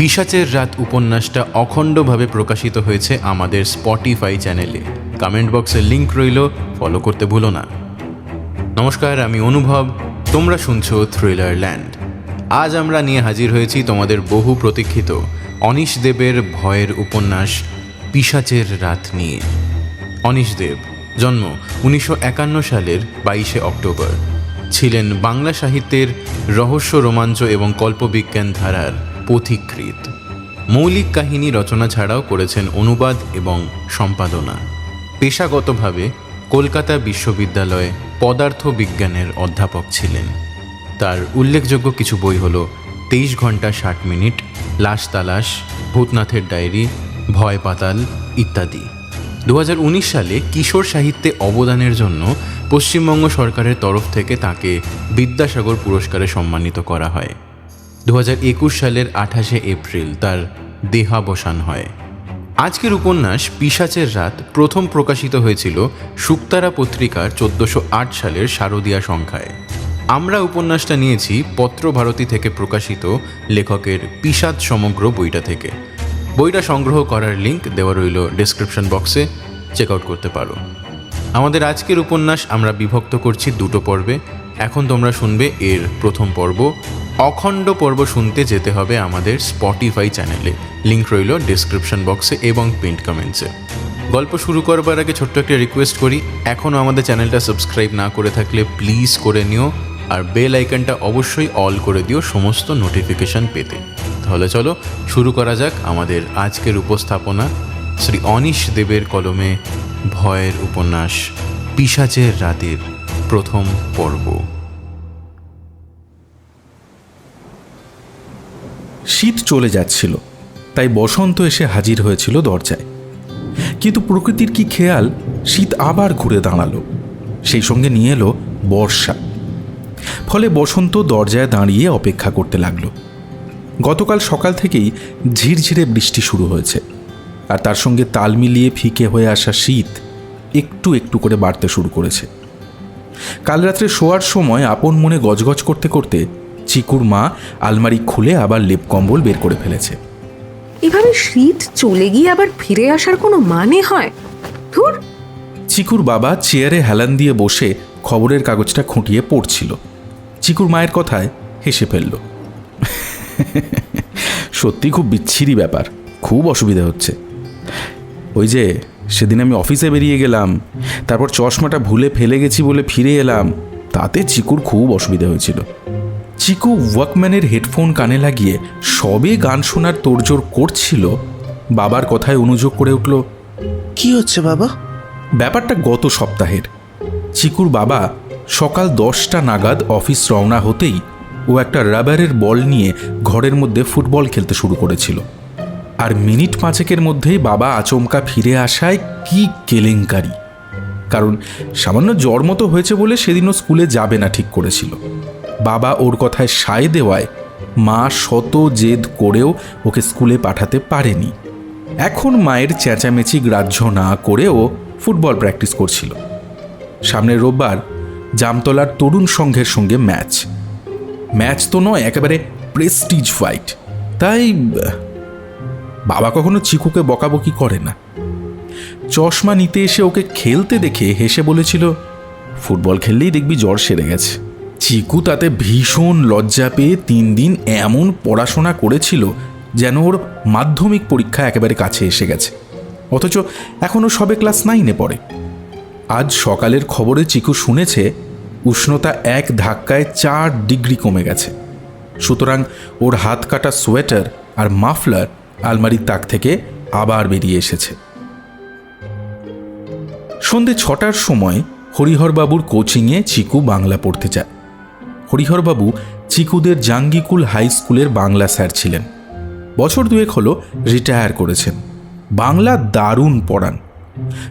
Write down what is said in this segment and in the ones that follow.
পিশাচের রাত উপন্যাসটা অখণ্ডভাবে প্রকাশিত হয়েছে আমাদের স্পটিফাই চ্যানেলে। কমেন্ট বক্সের লিঙ্ক রইল, ফলো করতে ভুলো না। নমস্কার, আমি অনুভব, তোমরা শুনছো থ্রিলার ল্যান্ড। আজ আমরা নিয়ে হাজির হয়েছি তোমাদের বহু প্রতীক্ষিত অনিশ দেবের ভয়ের উপন্যাস পিশাচের রাত নিয়ে। অনিশ দেব জন্ম 1951 সালের 22শে অক্টোবর। ছিলেন বাংলা সাহিত্যের রহস্য, রোমাঞ্চ এবং কল্পবিজ্ঞান ধারার পথিকৃৎ। মৌলিক কাহিনী রচনা ছাড়াও করেছেন অনুবাদ এবং সম্পাদনা। পেশাগতভাবে কলকাতা বিশ্ববিদ্যালয়ে পদার্থ বিজ্ঞানের অধ্যাপক ছিলেন। তার উল্লেখযোগ্য কিছু বই হল 23 ঘন্টা 60 মিনিট, লাশ তালাশ, ভূতনাথের ডায়েরি, ভয় পাতাল ইত্যাদি। 2019 সালে কিশোর সাহিত্যে অবদানের জন্য পশ্চিমবঙ্গ সরকারের তরফ থেকে তাকে বিদ্যাসাগর পুরস্কারে সম্মানিত করা হয়। 2021 সালের 28শে এপ্রিল তার দেহাবসান হয়। আজকের উপন্যাস পিশাচের রাত প্রথম প্রকাশিত হয়েছিল শুকতারা পত্রিকার 1408 সালের শারদীয়া সংখ্যায়। আমরা উপন্যাসটা নিয়েছি পত্রভারতী থেকে প্রকাশিত লেখকের পিশাচ সমগ্র বইটা থেকে। বইটা সংগ্রহ করার লিঙ্ক দেওয়া রইল ডেসক্রিপশন বক্সে, চেক আউট করতে পারো। আমাদের আজকের উপন্যাস আমরা বিভক্ত করছি দুটো পর্বে। এখন তোমরা শুনবে এর প্রথম পর্ব। অখণ্ড পর্ব শুনতে যেতে হবে আমাদের স্পটিফাই চ্যানেলে, লিঙ্ক রইল ডেসক্রিপশন বক্সে এবং পিন্ড কমেন্টসে। গল্প শুরু করবার আগে ছোট্ট একটা রিকোয়েস্ট করি, এখনও আমাদের চ্যানেলটা সাবস্ক্রাইব না করে থাকলে প্লিজ করে নিও, আর বেল আইকনটা অবশ্যই অল করে দিও সমস্ত নোটিফিকেশন পেতে। তাহলে চলো শুরু করা যাক আমাদের আজকের উপস্থাপনা। শ্রী অনিশ দেবের কলমে ভয়ের উপন্যাস পিশাচের রাতের প্রথম পর্ব। শীত চলে যাচ্ছিল, তাই বসন্ত এসে হাজির হয়েছিল দরজায়। কিন্তু প্রকৃতির কি খেয়াল, শীত আবার ঘুরে দাঁড়ালো, সেই সঙ্গে নিয়ে এলো বর্ষা। ফলে বসন্ত দরজায় দাঁড়িয়ে অপেক্ষা করতে লাগলো। গতকাল সকাল থেকেই ঝিরঝিরে বৃষ্টি শুরু হয়েছে, আর তার সঙ্গে তাল মিলিয়ে ফিকে হয়ে আসা শীত একটু একটু করে বাড়তে শুরু করেছে। কাল রাত্রে শোয়ার সময় আপন মনে গজগজ করতে করতে চিকুর মা আলমারি খুলে আবার লেপ কম্বল বের করে ফেলেছে। এভাবে শীত চলে গিয়ে আবার ফিরে আসার কোনো মানে হয়? ধুর। চিকুর বাবা চেয়ারে হেলান দিয়ে বসে খবরের কাগজটা খুঁটিয়ে পড়ছিল। চিকুর মায়ের কথায় হেসে ফেলল। সত্যি খুব বিচ্ছিরি ব্যাপার, খুব অসুবিধা হচ্ছে। ওই যে সেদিন আমি অফিসে বেরিয়ে গেলাম, তারপর চশমাটা ভুলে ফেলে গেছি বলে ফিরে এলাম, তাতে চিকুর খুব অসুবিধা হয়েছিল। চিকু ওয়াকম্যানের হেডফোন কানে লাগিয়ে সবে গান শোনার তোড়জোড় করছিল, বাবার কথায় অনুযোগ করে উঠল, কি হচ্ছে বাবা? ব্যাপারটা গত সপ্তাহের। চিকুর বাবা সকাল 10টা নাগাদ অফিস রওনা হতেই ও একটা রাবারের বল নিয়ে ঘরের মধ্যে ফুটবল খেলতে শুরু করেছিল। আর মিনিট 5 মধ্যেই বাবা আচমকা ফিরে আসায় কি কেলেঙ্কারি। কারণ সামান্য জ্বর মতো হয়েছে বলে সেদিনও স্কুলে যাবে না ঠিক করেছিল। বাবা ওর কথায় সায় দেওয়ায় মা শত জেদ করেও ওকে স্কুলে পাঠাতে পারেনি। এখন মায়ের চেঁচামেচি গ্রাহ্য না করে ও ফুটবল প্র্যাকটিস করছিল। সামনের রোববার জামতলার তরুণ সংঘের সঙ্গে ম্যাচ তো নয়, একেবারে প্রেস্টিজ ফাইট। তাই বাবা কখনো চিকুকে বকাবকি করে না। চশমা নিতে এসে ওকে খেলতে দেখে হেসে বলেছিল, ফুটবল খেললেই দেখবি জ্বর সেরে গেছে। চিকু তাতে ভীষণ লজ্জা পেয়ে 3 দিন এমন পড়াশোনা করেছিল যেন ওর মাধ্যমিক পরীক্ষা একেবারে কাছে এসে গেছে, অথচ এখনও সবে ক্লাস 9-এ পড়ে। আজ সকালের খবরে চিকু শুনেছে উষ্ণতা এক ধাক্কায় 4 ডিগ্রি কমে গেছে। সুতরাং ওর হাত কাটা সোয়েটার আর মাফলার আলমারির তাক থেকে আবার বেরিয়ে এসেছে। সন্ধে 6টার সময় হরিহরবাবুর কোচিংয়ে চিকু বাংলা পড়তে যায়। হরিহরবাবু চিকুদের জাঙ্গিকুল হাই স্কুলের বাংলা স্যার ছিলেন। বছর 2 হলো রিটায়ার করেছেন। বাংলা দারুণ পড়ান,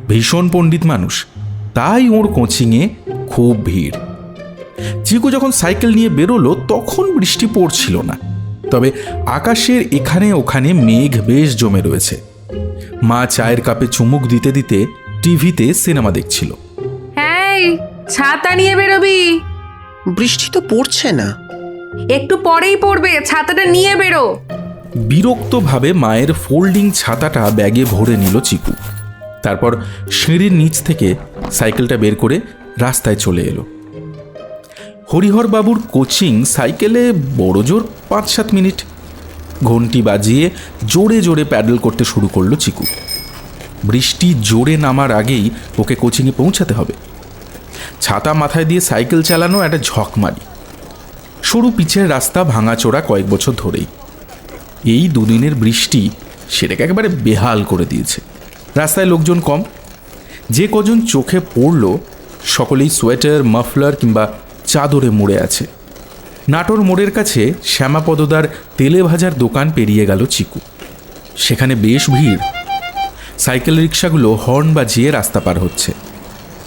ভীষণ পণ্ডিত মানুষ, তাই ওর কোচিংয়ে খুব ভিড়। চিকু যখন সাইকেল নিয়ে বেরোলো তখন বৃষ্টি পড়ছিল না, তবে আকাশের এখানে ওখানে মেঘ বেশ জমে রয়েছে। মা চায়ের কাপে চুমুক দিতে দিতে টিভিতে সিনেমা দেখছিল। এই ছাতা নিয়ে বেরোবি। বৃষ্টি তো পড়ছে না। একটু পরেই পড়বে, ছাতাটা নিয়ে বেরো। বিরক্তভাবে মায়ের ফোল্ডিং ছাতাটা ব্যাগে ভরে নিল চিকু। তারপর সিঁড়ির নিচ থেকে সাইকেলটা বের করে রাস্তায় চলে এলো। হরিহরবাবুর কোচিং সাইকেলে বড় জোর 5-7 মিনিট। ঘন্টি বাজিয়ে জোরে জোরে প্যাডেল করতে শুরু করলো চিকু। বৃষ্টি জোরে নামার আগেই ওকে কোচিংয়ে পৌঁছাতে হবে। ছাতা মাথায় দিয়ে সাইকেল চালানো একটা ঝকমারি। সরু পিচের রাস্তা, ভাঙাচোরা কয়েক বছর ধরেই। এই দুদিনের বৃষ্টি সেটাকে একেবারে বেহাল করে দিয়েছে। রাস্তায় লোকজন কম। যে কজন চোখে পড়ল সকলেই সোয়েটার, মাফলার কিংবা চাদরে মুড়ে আছে। নাটোর মোড়ের কাছে শ্যামাপদদার তেলে ভাজার দোকান পেরিয়ে গেল চিকু। সেখানে বেশ ভিড়। সাইকেল রিক্সাগুলো হর্ন বাজিয়ে রাস্তা পার হচ্ছে।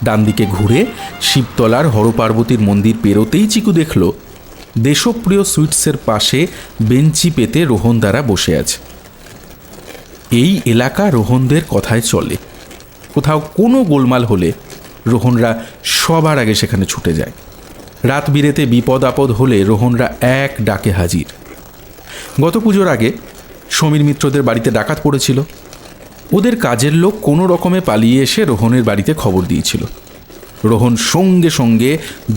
ডান দিকে ঘুরে শিবতলার হরপার্বতীর মন্দির পেরোতেই চিকু দেখল দেশপ্রিয় সুইটসের পাশে বেঞ্চি পেতে রোহনদারা বসে আছে। এই এলাকা রোহনদের কথায় চলে। কোথাও কোনো গোলমাল হলে রোহনরা সবার আগে সেখানে ছুটে যায়। রাত বিরেতে বিপদ আপদ হলে রোহনরা এক ডাকে হাজির। গত পুজোর আগে সমীর মিত্রদের বাড়িতে ডাকাত পড়েছিল। ওদের কাজের লোক কোনো রকমে পালিয়ে এসে রোহনের বাড়িতে খবর দিয়েছিল। রোহন সঙ্গে সঙ্গে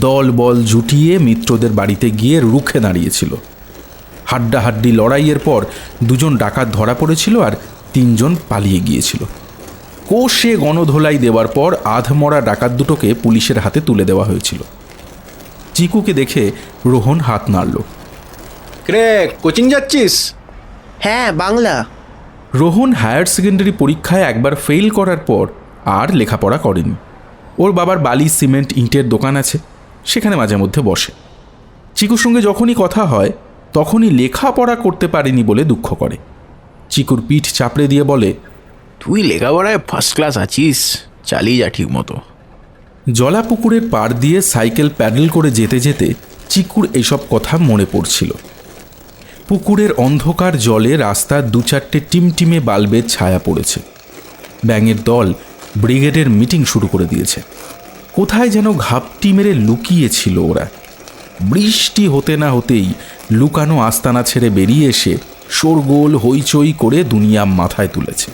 দল বল জুটিয়ে মিত্রদের বাড়িতে গিয়ে রুখে দাঁড়িয়েছিল। হাড্ডাহাড্ডি লড়াইয়ের পর 2জন ডাকাত ধরা পড়েছিল আর 3জন পালিয়ে গিয়েছিল। কোষে গণধোলাই দেওয়ার পর আধমরা ডাকাত দুটোকে পুলিশের হাতে তুলে দেওয়া হয়েছিল। চিকুকে দেখে রোহন হাত নাড়ল। রে, কোচিং যাচ্ছিস? হ্যাঁ, বাংলা। রোহন হায়ার সেকেন্ডারি পরীক্ষায় একবার ফেল করার পর আর লেখাপড়া করেনি। ওর বাবার বালি, সিমেন্ট, ইটের দোকান আছে, সেখানে মাঝে মধ্যে বসে। চিকুর সঙ্গে যখনই কথা হয় তখনই লেখাপড়া করতে পারেনি বলে দুঃখ করে। চিকুর পিঠ চাপড়ে দিয়ে বলে, তুই লেখাপড়ায় ফার্স্ট ক্লাস আছিস, চালিয়ে যা ঠিক মতো। জলাপুকুরের পাড় দিয়ে সাইকেল প্যাডেল করে যেতে যেতে চিকুর এসব কথা মনে পড়ছিল। পুকুরের অন্ধকার জলে রাস্তার 2-4টে টিমটিমে বাল্বের ছায়া পড়েছে। ব্যাঙের দল ব্রিগেডের মিটিং শুরু করে দিয়েছে। কোথায় যেন ঘাপটি মেরে লুকিয়েছিল ওরা। বৃষ্টি হতে না হতেই লুকানো আস্তানা ছেড়ে বেরিয়ে এসে শোরগোল হইচই করে দুনিয়া মাথায় তুলেছে।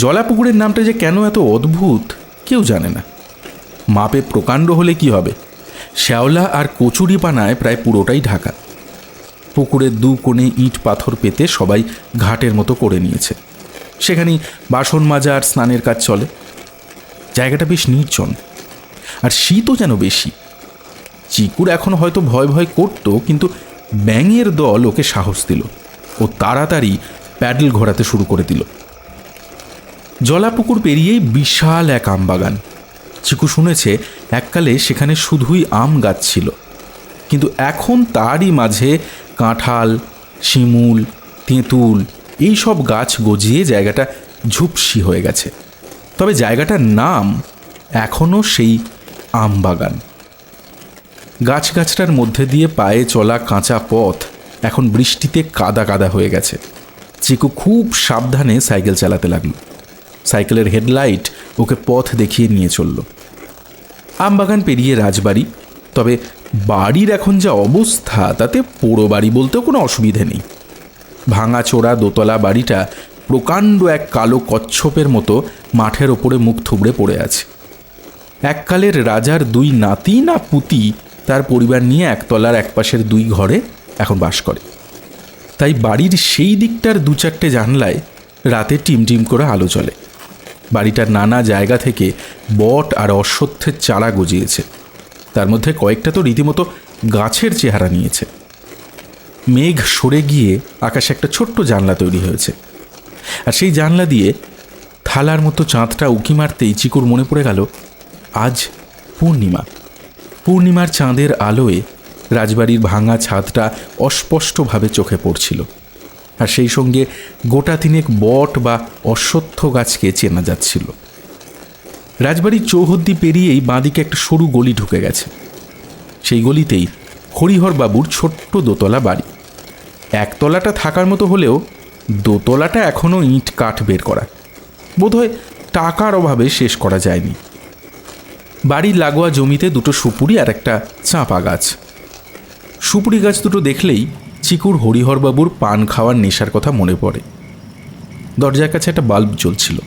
জলাপুকুরের নামটা যে কেন এত অদ্ভুত কেউ জানে না। মাপে প্রকাণ্ড হলে কি হবে, শ্যাওলা আর কচুরিপানায় প্রায় পুরোটাই ঢাকা। পুকুরের 2 কোণে ইট পাথর পেতে সবাই ঘাটের মতো করে নিয়েছে। সেখানেই বাসন মাজা আর স্নানের কাজ চলে। জায়গাটা বেশ নির্জন, আর শীতও যেন বেশি। চিকুর এখন হয়তো ভয় ভয় করত, কিন্তু ব্যাঙের দল ওকে সাহস দিল। ও তাড়াতাড়ি প্যাডেল ঘোরাতে শুরু করে দিল। জলাপুকুর পেরিয়েই বিশাল এক আম বাগান। চিকু শুনেছে এককালে সেখানে শুধুই আম গাছ ছিল, কিন্তু এখন তারই মাঝে কাঁঠাল, শিমুল, তেঁতুল এই সব গাছ গজিয়ে জায়গাটা ঝুপসি হয়ে গেছে। তবে জায়গাটার নাম এখনও সেই আম বাগান। গাছগাছটার মধ্যে দিয়ে পায়ে চলা কাঁচা পথ এখন বৃষ্টিতে কাদা কাদা হয়ে গেছে। চিকু খুব সাবধানে সাইকেল চালাতে লাগলো। সাইকেলের হেডলাইট ওকে পথ দেখিয়ে নিয়ে চলল। আমবাগান পেরিয়ে রাজবাড়ি। তবে বাড়ির এখন যা অবস্থা তাতে পোড়ো বাড়ি বলতেও কোনো অসুবিধে নেই। ভাঙাচোরা দোতলা বাড়িটা প্রকাণ্ড এক কালো কচ্ছপের মতো মাঠের ওপরে মুখ থুবড়ে পড়ে আছে। এককালের রাজার 2 নাতি না পুতি তার পরিবার নিয়ে একতলার একপাশের 2 ঘরে এখন বাস করে। তাই বাড়ির সেই দিকটার 2-4টে জানলায় রাতে টিমটিম করে আলো জ্বলে। বাড়িটার নানা জায়গা থেকে বট আর অশ্বত্থের চারা গজিয়েছে। তার মধ্যে কয়েকটা তো রীতিমতো গাছের চেহারা নিয়েছে। মেঘ সরে গিয়ে আকাশে একটা ছোট্ট জানলা তৈরি হয়েছে, আর সেই জানলা দিয়ে থালার মতো চাঁদটা উঁকি মারতেই চিকুর মনে পড়ে গেল আজ পূর্ণিমা। পূর্ণিমার চাঁদের আলোয় রাজবাড়ির ভাঙা ছাদটা অস্পষ্টভাবে চোখে পড়ছিল, আর সেই সঙ্গে গোটা 3 বট বা অশ্বত্থ গাছকে চেনা যাচ্ছিল। রাজবাড়ির চৌহদ্দি পেরিয়েই বাঁদিকে একটা সরু গলি ঢুকে গেছে। সেই গলিতেই হরিহরবাবুর ছোট্ট দোতলা বাড়ি। একতলাটা থাকার মতো হলেও দোতলাটা এখনও ইট কাঠ বের করা। বোধহয় টাকার অভাবে শেষ করা যায়নি। বাড়ির লাগোয়া জমিতে 2টো সুপুরি আর একটা চাঁপা গাছ। সুপুরি গাছ দুটো দেখলেই চিকুর হরিহরবাবুর পান খাওয়ার নেশার কথা মনে পড়ে। দরজার কাছে একটা বাল্ব জ্বলছিল।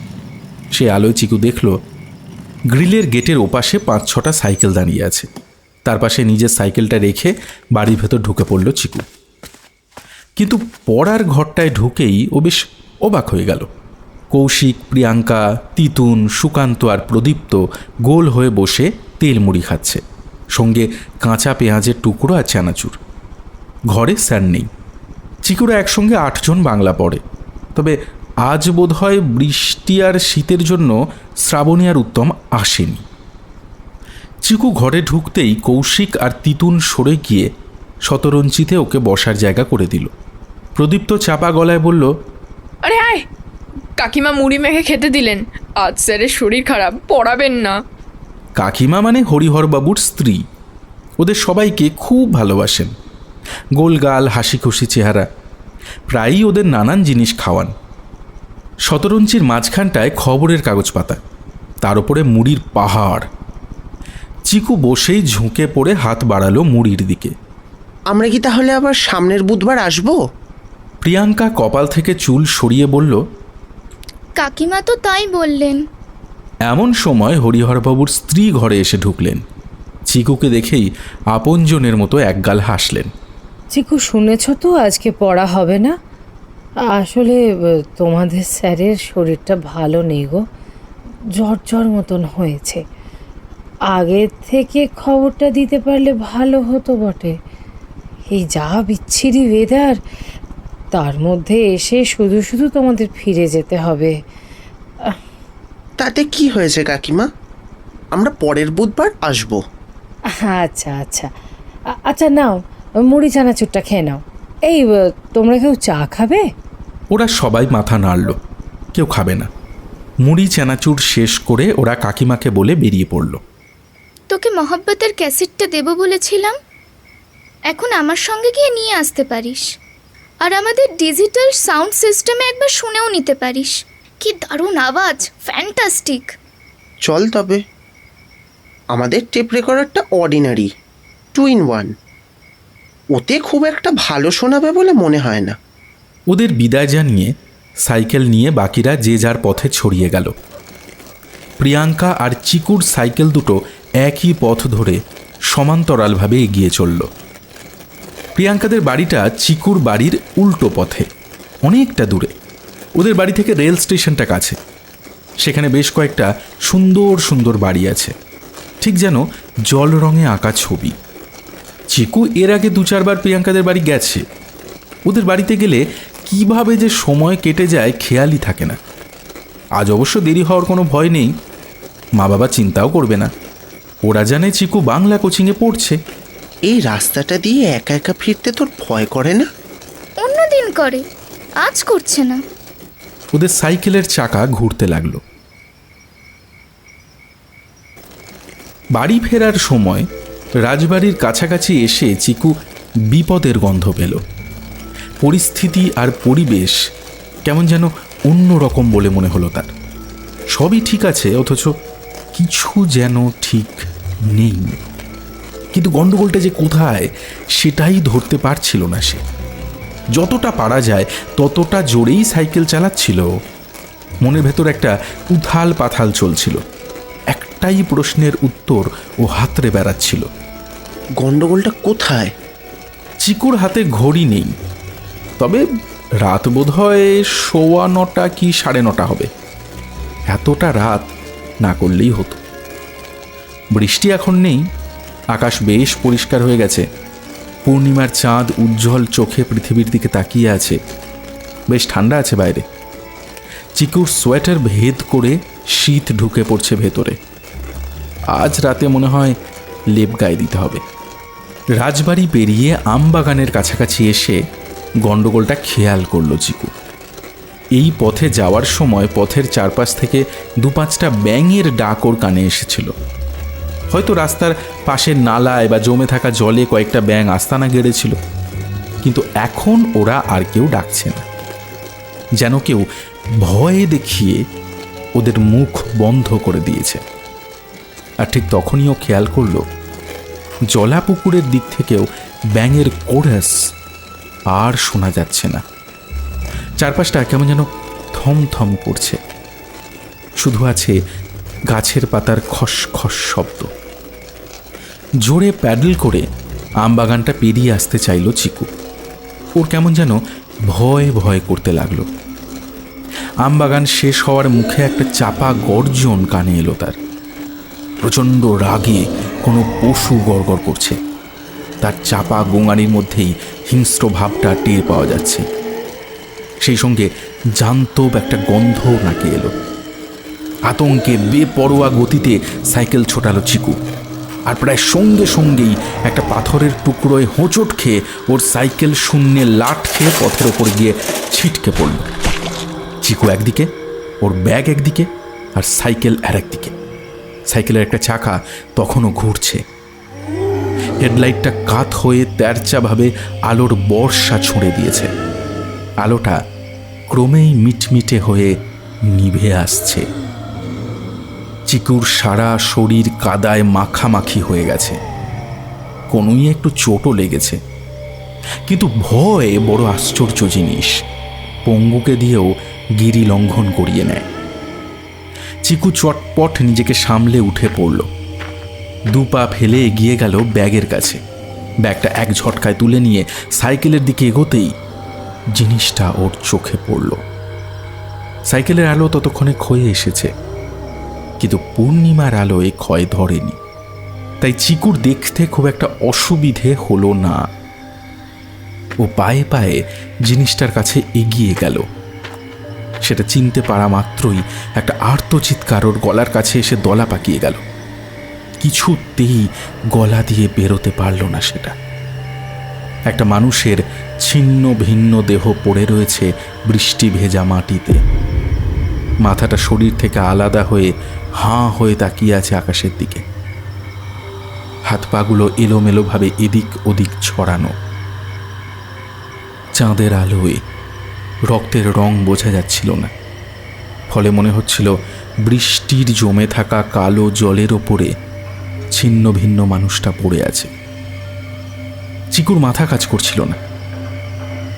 সে আলোয় চিকু দেখল গ্রিলের গেটের ওপাশে 5-6টা সাইকেল দাঁড়িয়ে আছে। তার পাশে নিজের সাইকেলটা রেখে বাড়ির ভেতর ঢুকে পড়ল চিকু। কিন্তু পড়ার ঘরটায় ঢুকেই ও বেশ অবাক হয়ে গেল। কৌশিক, প্রিয়াঙ্কা, তিতুন, সুকান্ত আর প্রদীপ্ত গোল হয়ে বসে তেল মুড়ি খাচ্ছে, সঙ্গে কাঁচা পেঁয়াজের টুকরো আর চানাচুর। ঘরে স্যার নেই। চিকুরা একসঙ্গে 8 জন বাংলা পড়ে। তবে আজ বোধহয় বৃষ্টি আর শীতের জন্য শ্রাবণী আর উত্তম আসেনি। চিকু ঘরে ঢুকতেই কৌশিক আর তিতুন সরে গিয়ে শতরঞ্চিতে ওকে বসার জায়গা করে দিল। প্রদীপ্ত চাপা গলায় বলল, আরে আয়, কাকিমা মুড়ি মেখে খেতে দিলেন। আজ স্যারের শরীর খারাপ, পড়াবেন না। কাকিমা মানে হরিহরবাবুর স্ত্রী। ওদের সবাইকে খুব ভালোবাসেন। গোলগাল হাসি খুশি চেহারা, প্রায়ই ওদের নানান জিনিস খাওয়ান। শতরঞ্চির মাঝখানটায় খবরের কাগজ পাতা, তার উপরে মুড়ির পাহাড়। চিকু বসেই ঝুঁকে পড়ে হাত বাড়ালো মুড়ির দিকে। আমরা কি তাহলে আবার সামনের বুধবার আসবো? প্রিয়াঙ্কা কপাল থেকে চুল সরিয়ে বলল, কাকিমা তো তাই বললেন। এমন সময় হরিহরবাবুর স্ত্রী ঘরে এসে ঢুকলেন। চিকুকে দেখেই আপনজনের মতো একগাল হাসলেন। চিকু, শুনেছ তো আজকে পড়া হবে না? আসলে তোমাদের স্যারের শরীরটা ভালো নেই গো, জ্বর জ্বর মতন হয়েছে। আগের থেকে খবরটা দিতে পারলে ভালো হতো বটে। এই যা বিচ্ছিরি ওয়েদার, তার মধ্যে এসে শুধু শুধু তোমাদের ফিরে যেতে হবে। তাতে কি হয়েছে কাকিমা, আমরা পরের বুধবার আসবো। আচ্ছা আচ্ছা আচ্ছা, নাও মুড়ি চানাচুরটা খেয়ে নাও। এই তোমরা কেউ চা খাবে? ওরা সবাই মাথা নাড়ল, কেউ খাবে না। মুড়ি চানাচুর শেষ করে ওরা কাকিমাকে বলে বেরিয়ে পড়ল। তোকে মহব্বতের ক্যাসেটটা দেব বলেছিলাম, এখন আমার সঙ্গে গিয়ে নিয়ে আসতে পারিস। আর আমাদের ডিজিটাল সাউন্ড সিস্টেমে একবার শুনেও নিতে পারিস। কি দারুণ আওয়াজ, ফ্যান্টাস্টিক। চল তবে। আমাদের টেপ রেকর্ডারটা অর্ডিনারি 2-in-1, ওতে খুব একটা ভালো শোনাবে বলে মনে হয় না। ওদের বিদায় জানিয়ে সাইকেল নিয়ে বাকিরা যে যার পথে ছড়িয়ে গেল। প্রিয়াঙ্কা আর চিকুর সাইকেল দুটো একই পথ ধরে সমান্তরালভাবে এগিয়ে চলল। প্রিয়াঙ্কাদের বাড়িটা চিকুর বাড়ির উল্টো পথে, অনেকটা দূরে। ওদের বাড়ি থেকে রেল স্টেশনটা কাছে। সেখানে বেশ কয়েকটা সুন্দর সুন্দর বাড়ি আছে, ঠিক যেন জল রঙে আঁকা ছবি। চিকু এর আগে 2-4 বার প্রিয়াঙ্কাদের বাড়ি গেছে। ওদের বাড়িতে গেলে কিভাবে যে সময় কেটে যায় খেয়ালই থাকে না। আজ অবশ্য দেরি হওয়ার কোনো ভয় নেই, মা বাবা চিন্তাও করবে না। ওরা জানে চিকু বাংলা কোচিংয়ে পড়ছে। এই রাস্তাটা দিয়ে একা একা ফিরতে তোর ভয় করে না? অন্যদিন করে, আজ করছে না। ওদের সাইকেলের চাকা ঘুরতে লাগলো। বাড়ি ফেরার সময় রাজবাড়ির কাছাকাছি এসে চিকু বিপদের গন্ধ পেল। পরিস্থিতি আর পরিবেশ কেমন যেন অন্যরকম বলে মনে হলো তার। সবই ঠিক আছে, অথচ কিছু যেন ঠিক নেই। কিন্তু গণ্ডগোলটা যে কোথায় সেটাই ধরতে পারছিল না সে। যতটা পারা যায় ততটা জোরেই সাইকেল চালাচ্ছিল। মনের ভেতর একটা উথাল পাথাল চলছিল। একটাই প্রশ্নের উত্তর ও হাতড়ে বেড়াচ্ছিল, গন্ডগোলটা কোথায়? চিকুর হাতে ঘড়ি নেই, তবে রাত বোধহয় 9:15 কি 9:30 হবে। এতটা রাত না করলেই হতো। বৃষ্টি এখন নেই, আকাশ বেশ পরিষ্কার হয়ে গেছে। পূর্ণিমার চাঁদ উজ্জ্বল চোখে পৃথিবীর দিকে তাকিয়ে আছে। বেশ ঠান্ডা আছে বাইরে। চিকুর সোয়েটার ভেদ করে শীত ঢুকে পড়ছে ভেতরে। আজ রাতে মনে হয় লেপ গায়ে দিতে হবে। রাজবাড়ি পেরিয়ে আমবাগানের কাছাকাছি এসে গণ্ডগোলটা খেয়াল করলো চিকু। এই পথে যাওয়ার সময় পথের চারপাশ থেকে 2-5টা ব্যাঙের ডাক ওর কানে এসেছিল। হয়তো রাস্তার পাশের নালায় বা জমে থাকা জলে কয়েকটা ব্যাঙ আস্তানা গেড়েছিল। কিন্তু এখন ওরা আর কেউ ডাকছে না, যেন কেউ ভয়ে দেখিয়ে ওদের মুখ বন্ধ করে দিয়েছে। আর ঠিক তখনই ও খেয়াল করল জলাপুকুরের দিক থেকেও ব্যাঙের কোরাস আর শোনা যাচ্ছে না। চারপাশটা কেমন যেন থমথম করছে, শুধু আছে গাছের পাতার খস খস শব্দ। জোরে প্যাডেল করে আমবাগানটা পেরিয়ে আসতে চাইল চিকু। ওর কেমন যেন ভয় ভয় করতে লাগলো। আমবাগান শেষ হওয়ার মুখে একটা চাপা গর্জন কানে এলো তার। প্রচণ্ড রাগে কোনো পশু গড়গড় করছে। তার চাপা গোঙানির মধ্যেই হিংস্র ভাবটা টের পাওয়া যাচ্ছে। সেই সঙ্গে জান্তব একটা গন্ধও নাকে এলো। আতঙ্কে বেপরোয়া গতিতে সাইকেল ছোটালো চিকু, আর প্রায় সঙ্গে সঙ্গেই একটা পাথরের টুকরোয় হোঁচট খেয়ে ওর সাইকেল শূন্যে লাট খেয়ে পথের ওপর গিয়ে ছিটকে পড়ল। চিকু একদিকে, ওর ব্যাগ একদিকে, আর সাইকেল আর একদিকে। সাইকেলের একটা চাকা তখনও ঘুরছে। হেডলাইটটা কাত হয়ে তেরচাভাবে আলোর বর্ষা ছুঁড়ে দিয়েছে। আলোটা ক্রমেই মিটমিটে হয়ে নিভে আসছে। চিকুর সারা শরীর কাদায় মাখামাখি হয়ে গেছে। কোনোই একটু চোটও লেগেছে, কিন্তু ভয় বড় আশ্চর্য জিনিস, পঙ্গুকে দিয়েও গিরি লঙ্ঘন করিয়ে নেয়। চিকু চটপট নিজেকে সামলে উঠে পড়ল। দু পা ফেলে এগিয়ে গেল ব্যাগের কাছে। ব্যাগটা এক ঝটকায় তুলে নিয়ে সাইকেলের দিকে এগোতেই জিনিসটা ওর চোখে পড়ল। সাইকেলের আলো ততক্ষণে ক্ষয়ে এসেছে, কিন্তু পূর্ণিমার আলোয় ক্ষয় ধরেনি। তাই চিকুর দেখতে খুব একটা অসুবিধে হলো না। ও পায়ে পায়ে জিনিসটার কাছে এগিয়ে গেল। সেটা চিনতে পারা মাত্রই একটা আর্তচিৎকার ওর গলার কাছে এসে দলা পাকিয়ে গেল। কিছুতেই গলা দিয়ে বেরোতে পারল না সেটা। একটা মানুষের ছিন্ন ভিন্ন দেহ পড়ে রয়েছে বৃষ্টি ভেজা মাটিতে। মাথাটা শরীর থেকে আলাদা হয়ে হাঁ হয়ে তাকিয়ে আছে আকাশের দিকে। হাত পাগুলো এলোমেলোভাবে এদিক ওদিক ছড়ানো। চাঁদের আলোয় রক্তের রং বোঝা যাচ্ছিল না, ফলে মনে হচ্ছিল বৃষ্টির জমে থাকা কালো জলের ওপরে ছিন্ন ভিন্ন মানুষটা পড়ে আছে। চিকুর মাথা কাজ করছিল না,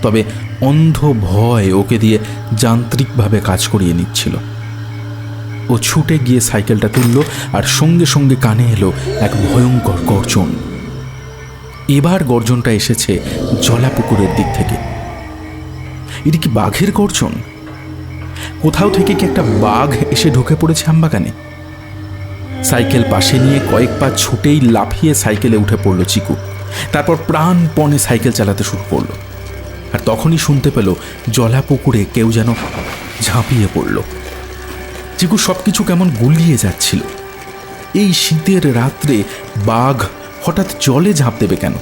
তবে অন্ধ ভয় ওকে দিয়ে যান্ত্রিকভাবে কাজ করিয়ে নিচ্ছিল। ও ছুটে গিয়ে সাইকেলটা তুলল, আর সঙ্গে সঙ্গে কানে এলো এক ভয়ঙ্কর গর্জন। এবার গর্জনটা এসেছে জলাপুকুরের দিক থেকে। এটি কি বাঘের গর্জন? কোথাও থেকে কি একটা বাঘ এসে ঢুকে পড়েছে আমবাগানে? সাইকেল পাশে নিয়ে কয়েক পা ছুটেই লাফিয়ে সাইকেলে উঠে পড়ল চিকু। তারপর প্রাণপণে সাইকেল চালাতে শুরু করলো। আর তখনই শুনতে পেল জলাপুকুরে কেউ যেন ঝাঁপিয়ে পড়ল। চিকু সবকিছু কেমন গুলিয়ে যাচ্ছিল। এই শীতের রাত্রে বাঘ হঠাৎ জলে ঝাঁপ দেবে কেন?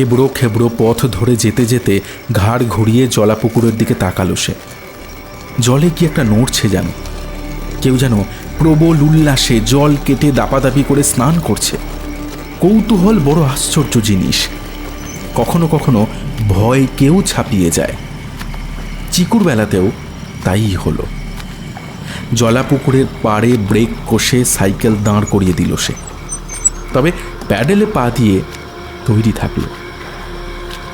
এবড়ো খেবড়ো পথ ধরে যেতে যেতে ঘাড় ঘুরিয়ে জলাপুকুরের দিকে তাকালো সে। জলে কি একটা নড়ছে যেন। কেউ যেন প্রবল উল্লাসে জল কেটে দাপাদাপি করে স্নান করছে। কৌতূহল বড় আশ্চর্য জিনিস। কখনো কখনো ভয় কেউ ছাপিয়ে যায়। চিকুর বেলাতেও তাই হলো। জলাপুকুরের পাড়ে ব্রেক কষে সাইকেল দাঁড় করিয়ে দিল সে, তবে প্যাডেলে পা দিয়ে তৈরি থাকলো।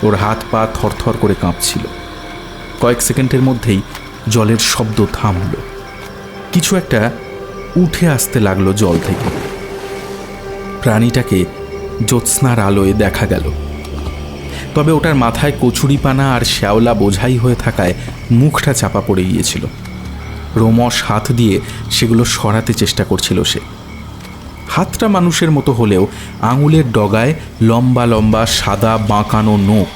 ওর হাত পা থরথর করে কাঁপছিল। কয়েক সেকেন্ডের মধ্যেই জলের শব্দ থামল। কিছু একটা উঠে আসতে লাগলো জল থেকে। প্রাণীটাকে জ্যোৎস্নার আলোয় দেখা গেল, তবে ওটার মাথায় কচুরিপানা আর শ্যাওলা বোঝাই হয়ে থাকায় মুখটা চাপা পড়ে গিয়েছিল। রোমশ হাত দিয়ে সেগুলো সরাতে চেষ্টা করছিল সে। হাতটা মানুষের মতো হলেও আঙুলের ডগায় লম্বা লম্বা সাদা বাঁকানো নখ।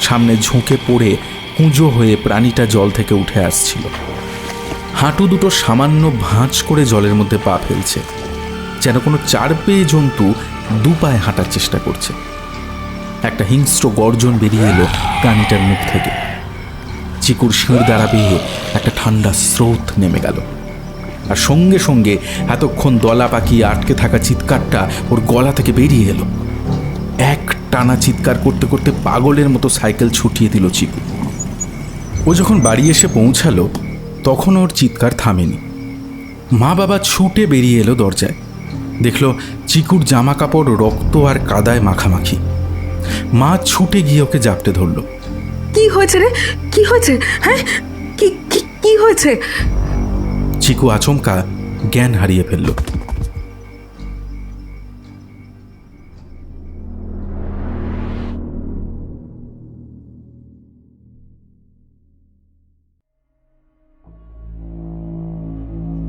সামনে ঝুঁকে পড়ে কুঁজো হয়ে প্রাণীটা জল থেকে উঠে আসছিল। হাঁটু দুটো সামান্য ভাঁজ করে জলের মধ্যে পা ফেলছে, যেন কোনো চার পেয়ে জন্তু দু পায়ে হাঁটার চেষ্টা করছে। একটা হিংস্র গর্জন বেরিয়ে এলো প্রাণীটার মুখ থেকে। চিকুর শির দ্বারা বেয়ে একটা ঠান্ডা স্রোত নেমে গেল, আর সঙ্গে সঙ্গে এতক্ষণ দলা পাকিয়ে আটকে থাকা চিৎকারটা ওর গলা থেকে বেরিয়ে এলো। এক টানা চিৎকার করতে করতে পাগলের মতো সাইকেল ছুটিয়ে দিল চিকু। ও যখন বাড়ি এসে পৌঁছালো তখন ওর চিৎকার থামেনি। মা বাবা ছুটে বেরিয়ে এলো দরজায়। দেখলো চিকুর জামা কাপড় রক্ত আর কাদায় মাখামাখি, মা ছুটে গিয়ে ওকে জাপটে ধরল। কি হয়েছে রে? কি হয়েছে? হ্যাঁ, কি কি কি হয়েছে? চিকু আচমকা জ্ঞান হারিয়ে ফেলল।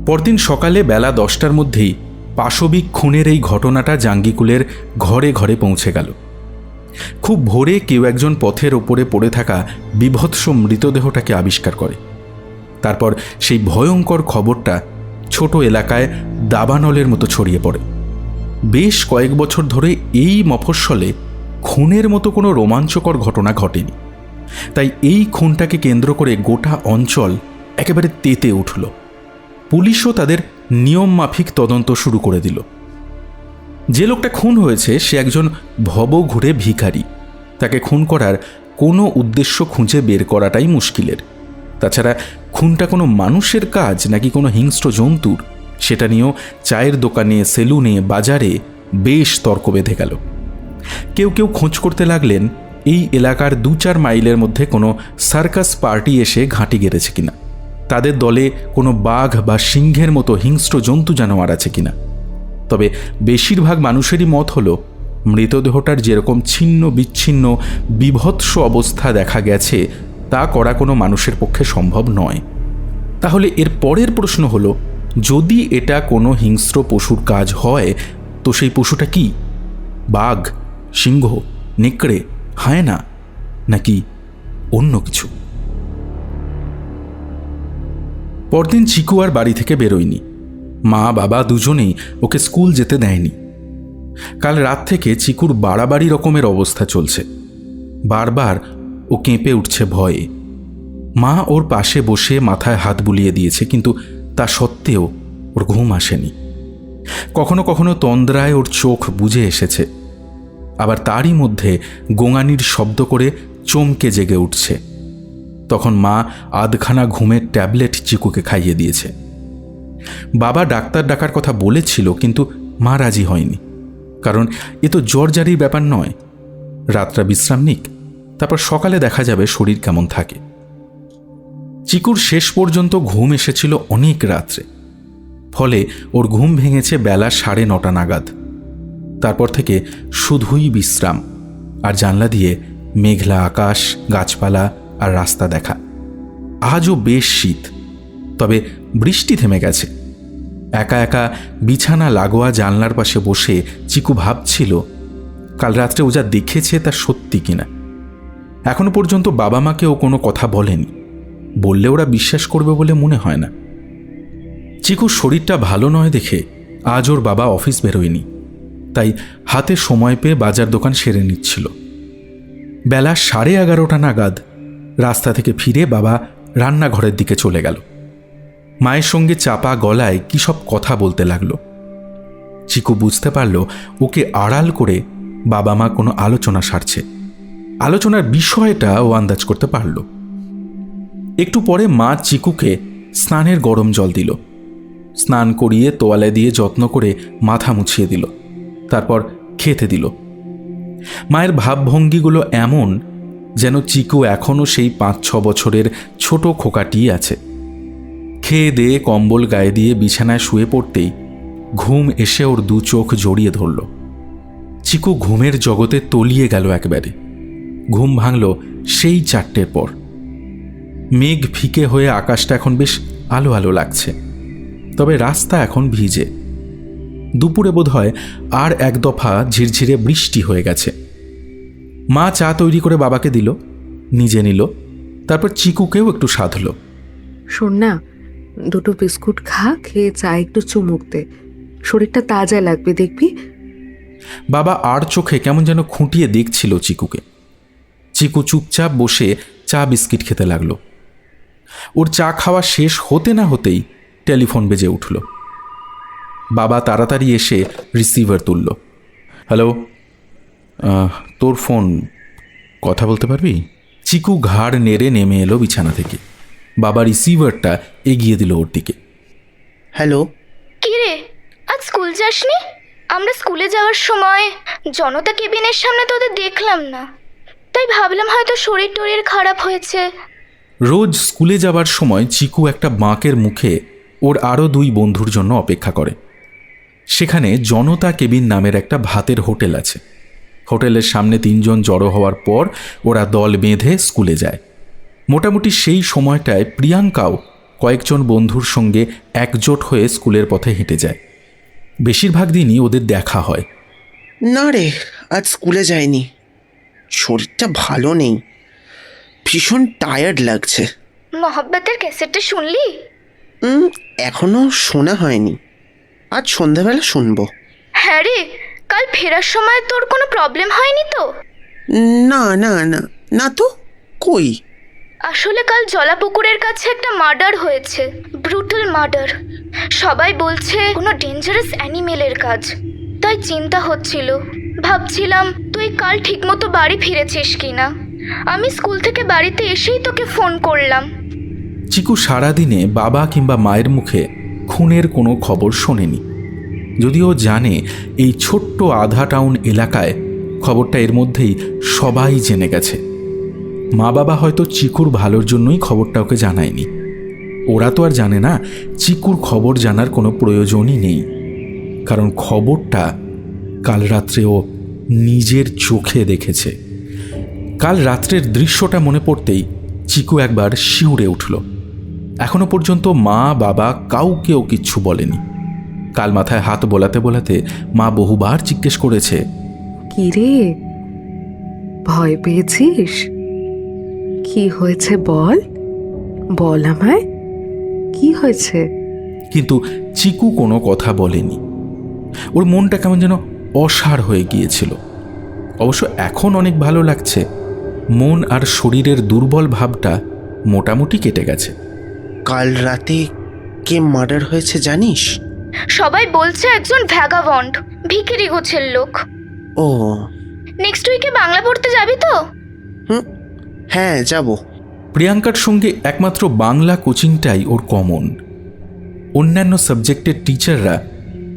পরদিন সকালে বেলা 10টার মধ্যেই পাশবিক খুনের এই ঘটনাটা জাঙ্গিকুলের ঘরে ঘরে পৌঁছে গেল। খুব ভোরে কেউ একজন পথের ওপরে পড়ে থাকা বিভৎস মৃতদেহটাকে আবিষ্কার করে। তারপর সেই ভয়ঙ্কর খবরটা ছোট এলাকায় দাবানলের মতো ছড়িয়ে পড়ে। বেশ কয়েক বছর ধরে এই মফস্বলে খুনের মতো কোনো রোমাঞ্চকর ঘটনা ঘটেনি। তাই এই খুনটাকে কেন্দ্র করে গোটা অঞ্চল একেবারে তেতে উঠল। পুলিশও তাদের নিয়ম মাফিক তদন্ত শুরু করে দিল। যে লোকটা খুন হয়েছে সে একজন ভবঘুরে ভিখারি। তাকে খুন করার কোনো উদ্দেশ্য খুঁজে বের করাটাই মুশকিলের। তাছাড়া খুনটা কোনো মানুষের কাজ নাকি কোনো হিংস্র জন্তুর, সেটা নিয়েও চায়ের দোকানে, সেলুনে, বাজারে বেশ তর্ক বেঁধে গেল। কেউ কেউ খোঁজ করতে লাগলেন এই এলাকার 2-4 মাইলের মধ্যে কোনো সার্কাস পার্টি এসে ঘাঁটি গেড়েছে কিনা, তাদের দলে কোনো বাঘ বা সিংহের মতো হিংস্র জন্তু জানোয়ার আছে কিনা। তবে বেশিরভাগ মানুষেরই মত হলো মৃতদেহটার যেরকম ছিন্ন বিচ্ছিন্ন বিভৎস অবস্থা দেখা গেছে তা করা কোনো মানুষের পক্ষে সম্ভব নয়। তাহলে এর পরের প্রশ্ন হলো, যদি এটা কোনো হিংস্র পশুর কাজ হয় তো সেই পশুটা কি? বাঘ, সিংহ, নেকড়ে, হায়না নাকি অন্য কিছু? পরদিন চিকু আর বাড়ি থেকে বেরোয়নি। মা বাবা দুজনেই ওকে স্কুল যেতে দেয়নি। কাল রাত থেকে চিকুর বাড়াবাড়ি রকমের অবস্থা চলছে। বারবার ও কেঁপে উঠছে ভয়ে। মা ওর পাশে বসে মাথায় হাত বুলিয়ে দিয়েছে, কিন্তু তা সত্ত্বেও ওর ঘুম আসেনি। কখনো কখনো তন্দ্রায় ওর চোখ বুজে এসেছে, আবার তারই মধ্যে গোঙানির শব্দ করে চমকে জেগে উঠছে। তখন মা আধখানা ঘুমের ট্যাবলেট চিকুকে খাইয়ে দিয়েছে। বাবা ডাক্তার ডাকার কথা বলেছিল, কিন্তু মা রাজি হয়নি, কারণ এ তো জ্বরজারির ব্যাপার নয়। রাতটা বিশ্রাম নিক, তারপর সকালে দেখা যাবে শরীর কেমন থাকে। চিকুর শেষ পর্যন্ত ঘুম এসেছিল অনেক রাত্রে, ফলে ওর ঘুম ভেঙেছে বেলা 9:30 নাগাদ। তারপর থেকে শুধুই বিশ্রাম, আর জানলা দিয়ে মেঘলা আকাশ, গাছপালা আর রাস্তা দেখা। আজও বেশ শীত, তবে বৃষ্টি থেমে গেছে। একা একা বিছানা লাগোয়া জানলার পাশে বসে চিকু ভাবছিল কাল রাত্রে ও যা দেখেছে তা সত্যি কিনা। এখনো পর্যন্ত বাবা মাকে ও কোনো কথা বলেনি, বললে ওরা বিশ্বাস করবে বলে মনে হয় না। চিকুর শরীরটা ভালো নয় দেখে আজ ওর বাবা অফিস বেরোয়নি, তাই হাতে সময় পেয়ে বাজার দোকান সেরে নিচ্ছিল। বেলা 11:30 নাগাদ রাস্তা থেকে ফিরে বাবা রান্নাঘরের দিকে চলে গেল। মায়ের সঙ্গে চাপা গলায় কী সব কথা বলতে লাগলো। চিকু বুঝতে পারল ওকে আড়াল করে বাবা মা কোনো আলোচনা সারছে। আলোচনার বিষয়টা ও আন্দাজ করতে পারল। একটু পরে মা চিকুকে স্নানের গরম জল দিল। স্নান করিয়ে তোয়ালে দিয়ে যত্ন করে মাথা মুছিয়ে দিল, তারপর খেতে দিল। মায়ের ভাবভঙ্গিগুলো এমন যেন চিকু এখনও সেই 5-6 বছরের ছোট খোকাটি আছে। খেয়ে দিয়ে কম্বল গায়ে দিয়ে বিছানায় শুয়ে পড়তেই ঘুম এসে ওর 2 চোখ জড়িয়ে ধরল। চিকু ঘুমের জগতে তলিয়ে গেল একেবারে। ঘুম ভাঙল সেই 4টের পর। মেঘ ফিকে হয়ে আকাশটা এখন বেশ আলো আলো লাগছে, তবে রাস্তা এখন ভিজে। দুপুরে বোধহয় আর এক দফা ঝিরঝিরে বৃষ্টি হয়ে গেছে। মা চা তৈরি করে বাবাকে দিল, নিজে নিল, তারপর চিকুকেও একটু সাধল। শোন না, 2 বিস্কুট খা, খেয়ে চা একটু চুমুক দে, শরীরটা তাজা লাগবে দেখবি। বাবা আর চোখে কেমন যেন খুঁটিয়ে দেখছিল চিকুকে। চিকু চুপচাপ বসে চা বিস্কিট খেতে লাগলো। ওর চা খাওয়া শেষ হতে না হতেই টেলিফোন বেজে উঠল। বাবা তাড়াতাড়ি এসে রিসিভার তুলল। হ্যালো, তোর ফোন, কথা বলতে পারবি? চিকু ঘাড় নেড়ে নেমে এলো বিছানা থেকে। বাবা রিসিভারটা এগিয়ে দিল ওর দিকে। হ্যালো। কি রে, আজ স্কুল যাসনি? আমরা স্কুলে যাওয়ার সময় জনতা কেবিনের সামনে তোদের দেখলাম না, তাই ভাবলাম হয়তো শরীর টরীর খারাপ হয়েছে। রোজ স্কুলে যাবার সময় চিকু একটা বাঁকের মুখে ওর আরও 2 বন্ধুর জন্য অপেক্ষা করে। সেখানে জনতা কেবিন নামের একটা ভাতের হোটেল আছে। হোটেলের সামনে 3 জন জড়ো হওয়ার পর ওরা দল বেঁধে স্কুলে যায়। মোটামুটি সেই সময়টায় প্রিয়াঙ্কাও কয়েকজন বন্ধুর সঙ্গে একজোট হয়ে স্কুলের পথে হেঁটে যায়। বেশিরভাগ দিনই ওদের দেখা হয়। না রে, আজ স্কুলে যাইনি, শরীরটা ভালো নেই, ভীষণ টায়ার্ড লাগছে। মহব্বতের ক্যাসেটটা শুনলি? এখনো শোনা হয়নি, আজ সন্ধ্যাবেলা শুনবো। হ্যাঁ রে, কাল ফেরার সময় তোর কোনো প্রবলেম হয়নি তো? না না না না তো, কই? আসলে কাল জলাপুকুরের কাছে একটা মার্ডার হয়েছে, ব্রুটাল মার্ডার। সবাই বলছে কোনো ডেঞ্জারাস অ্যানিমেলের কাজ, তাই চিন্তা হচ্ছিল। ভাবছিলাম তুই কাল ঠিকমতো বাড়ি ফিরেছিস কিনা। আমি স্কুল থেকে বাড়িতে এসেই তোকে ফোন করলাম। চিকু সারাদিনে বাবা কিংবা মায়ের মুখে খুনের কোনো খবর শোনেনি, যদিও জানে এই ছোট্ট আধা টাউন এলাকায় খবরটা এর মধ্যেই সবাই জেনে গেছে। মা বাবা হয়তো চিকুর ভালোর জন্যই খবরটা ওকে জানায়নি। ওরা তো আর জানে না চিকুর খবর জানার কোনো প্রয়োজনই নেই, কারণ খবরটা কাল রাত্রে ও নিজের চোখে দেখেছে। কাল রাত্রের দৃশ্যটা মনে পড়তেই চিকু একবার শিউরে উঠল। এখনো পর্যন্ত মা বাবা কাউকেও কিচ্ছু বলেনি। কাল মাথায় হাত বোলাতে বোলাতে মা বহুবার জিজ্ঞেস করেছে, কি রে, ভয় পেয়েছিস? কি হয়েছে বল, বল আমায়, কি হয়েছে? কিন্তু চিকু কোনো কথা বলেনি। ওর মনটা কেমন যেন অসাড় হয়ে গিয়েছিল। অবশ্য এখন অনেক ভালো লাগছে, মন আর শরীরের দুর্বল ভাবটা মোটামুটি কেটে গেছে। কাল রাতে কে মার্ডার হয়েছে জানিস? সবাই বলছে একজন ভ্যাগাবন্ড, ভিখিরি গোছের লোক। ও, নেক্সট উইকে বাংলা পড়তে যাবি তো? হ্যাঁ যাব। প্রিয়াঙ্কার সঙ্গে একমাত্র বাংলা কোচিংটাই ওর কমন। অন্যান্য সাবজেক্টের টিচাররা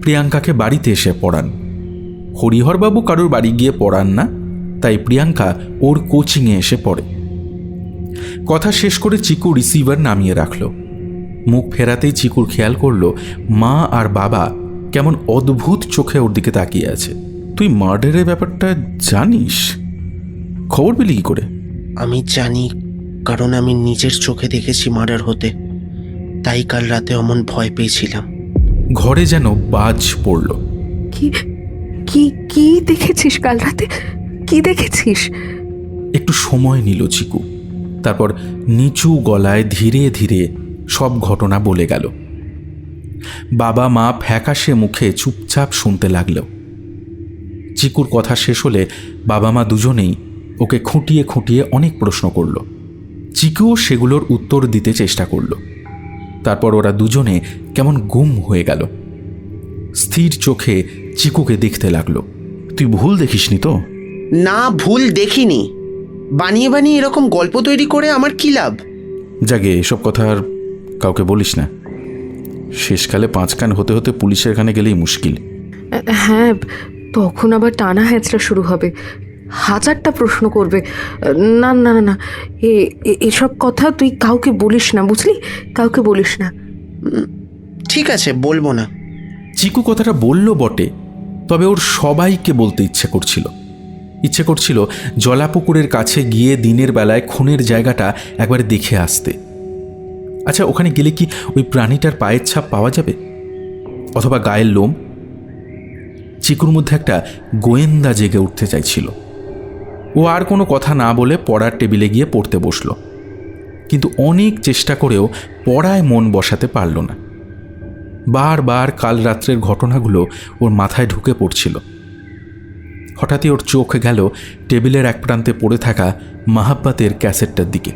প্রিয়াঙ্কাকে বাড়িতে এসে পড়ান। হরিহরবাবু কারোর বাড়ি গিয়ে পড়ান না, তাই প্রিয়াঙ্কা ওর কোচিংয়ে এসে পড়ে। কথা শেষ করে চিকু রিসিভার নামিয়ে রাখল। মুখ ফেরাতেই চিকুর খেয়াল করল মা আর বাবা কেমন অদ্ভুত চোখে ওর দিকে তাকিয়ে আছে। তুই মার্ডারের ব্যাপারটা জানিস? খবর পেলি কি করে? আমি জানি, কারণ আমি নিজের চোখে দেখেছি মার্ডার হতে, তাই কাল রাতে অমন ভয় পেয়েছিলাম। ঘরে যেন বাজ পড়ল। কি কি কি দেখেছিস কাল রাতে? কি দেখেছিস? একটু সময় নিল চিকু, তারপর নিচু গলায় ধীরে ধীরে সব ঘটনা বলে গেল। বাবা মা ফ্যাকাশে মুখে চুপচাপ শুনতে লাগল। চিকুর কথা শেষ হলে বাবা মা দুজনেই ওকে খুঁটিয়ে খুঁটিয়ে অনেক প্রশ্ন করল। চিকুও সেগুলোর উত্তর দিতে চেষ্টা করল। তারপর ওরা দুজনে কেমন গুম হয়ে গেল। স্থির চোখে চিকুকে দেখতে লাগলো। তুই ভুল দেখিসনি তো? না, ভুল দেখিনি। বানিয়ে বানিয়ে এরকম গল্প তৈরি করে আমার কি লাভ? জাগে, এসব কথা আর কাউকে বলিস না। শেষকালে 5 কান হতে হতে পুলিশের কানে গেলেই মুশকিল। হ্যাঁ, তখন আবার টানা হ্যাচড়া শুরু হবে, 1000টা প্রশ্ন করবে। না না না না, এসব কথা তুই কাউকে বলিস না, বুঝলি? কাউকে বলিস না। ঠিক আছে, বলবো না। চিকু কথাটা বলল বটে, তবে ওর সবাইকে বলতে ইচ্ছে করছিল জলাপুকুরের কাছে গিয়ে দিনের বেলায় খুনের জায়গাটা একবার দেখে আসতে। আচ্ছা, ওখানে গেলে কি ওই প্রাণীটার পায়ের ছাপ পাওয়া যাবে, অথবা গায়ের লোম? চিকুর মধ্যে একটা গোয়েন্দা জেগে উঠতে চাইছিল। ও আর কোনো কথা না বলে পড়ার টেবিলে গিয়ে পড়তে বসল, কিন্তু অনেক চেষ্টা করেও পড়ায় মন বসাতে পারল না। বারবার কাল রাত্রের ঘটনাগুলো ওর মাথায় ঢুকে পড়ছিল। হঠাৎই ওর চোখ গেল টেবিলের এক প্রান্তে পড়ে থাকা মাহাব্বতের ক্যাসেটটার দিকে।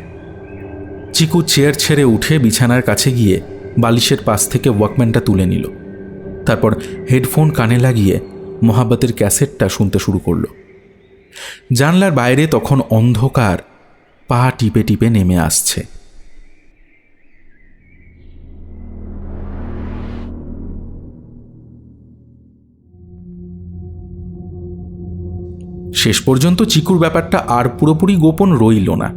চিকু চেয়ার ছেড়ে উঠে বিছানার কাছে গিয়ে বালিশের পাশ থেকে ওয়াকম্যানটা তুলে নিল। তারপর হেডফোন কানে লাগিয়ে মহাব্বতের ক্যাসেটটা শুনতে শুরু করলো। জানলার বাইরে তখন অন্ধকার পা টিপে টিপে নেমে আসছে। শেষ পর্যন্ত চিকুর ব্যাপারটা আর পুরোপুরি গোপন রইল না।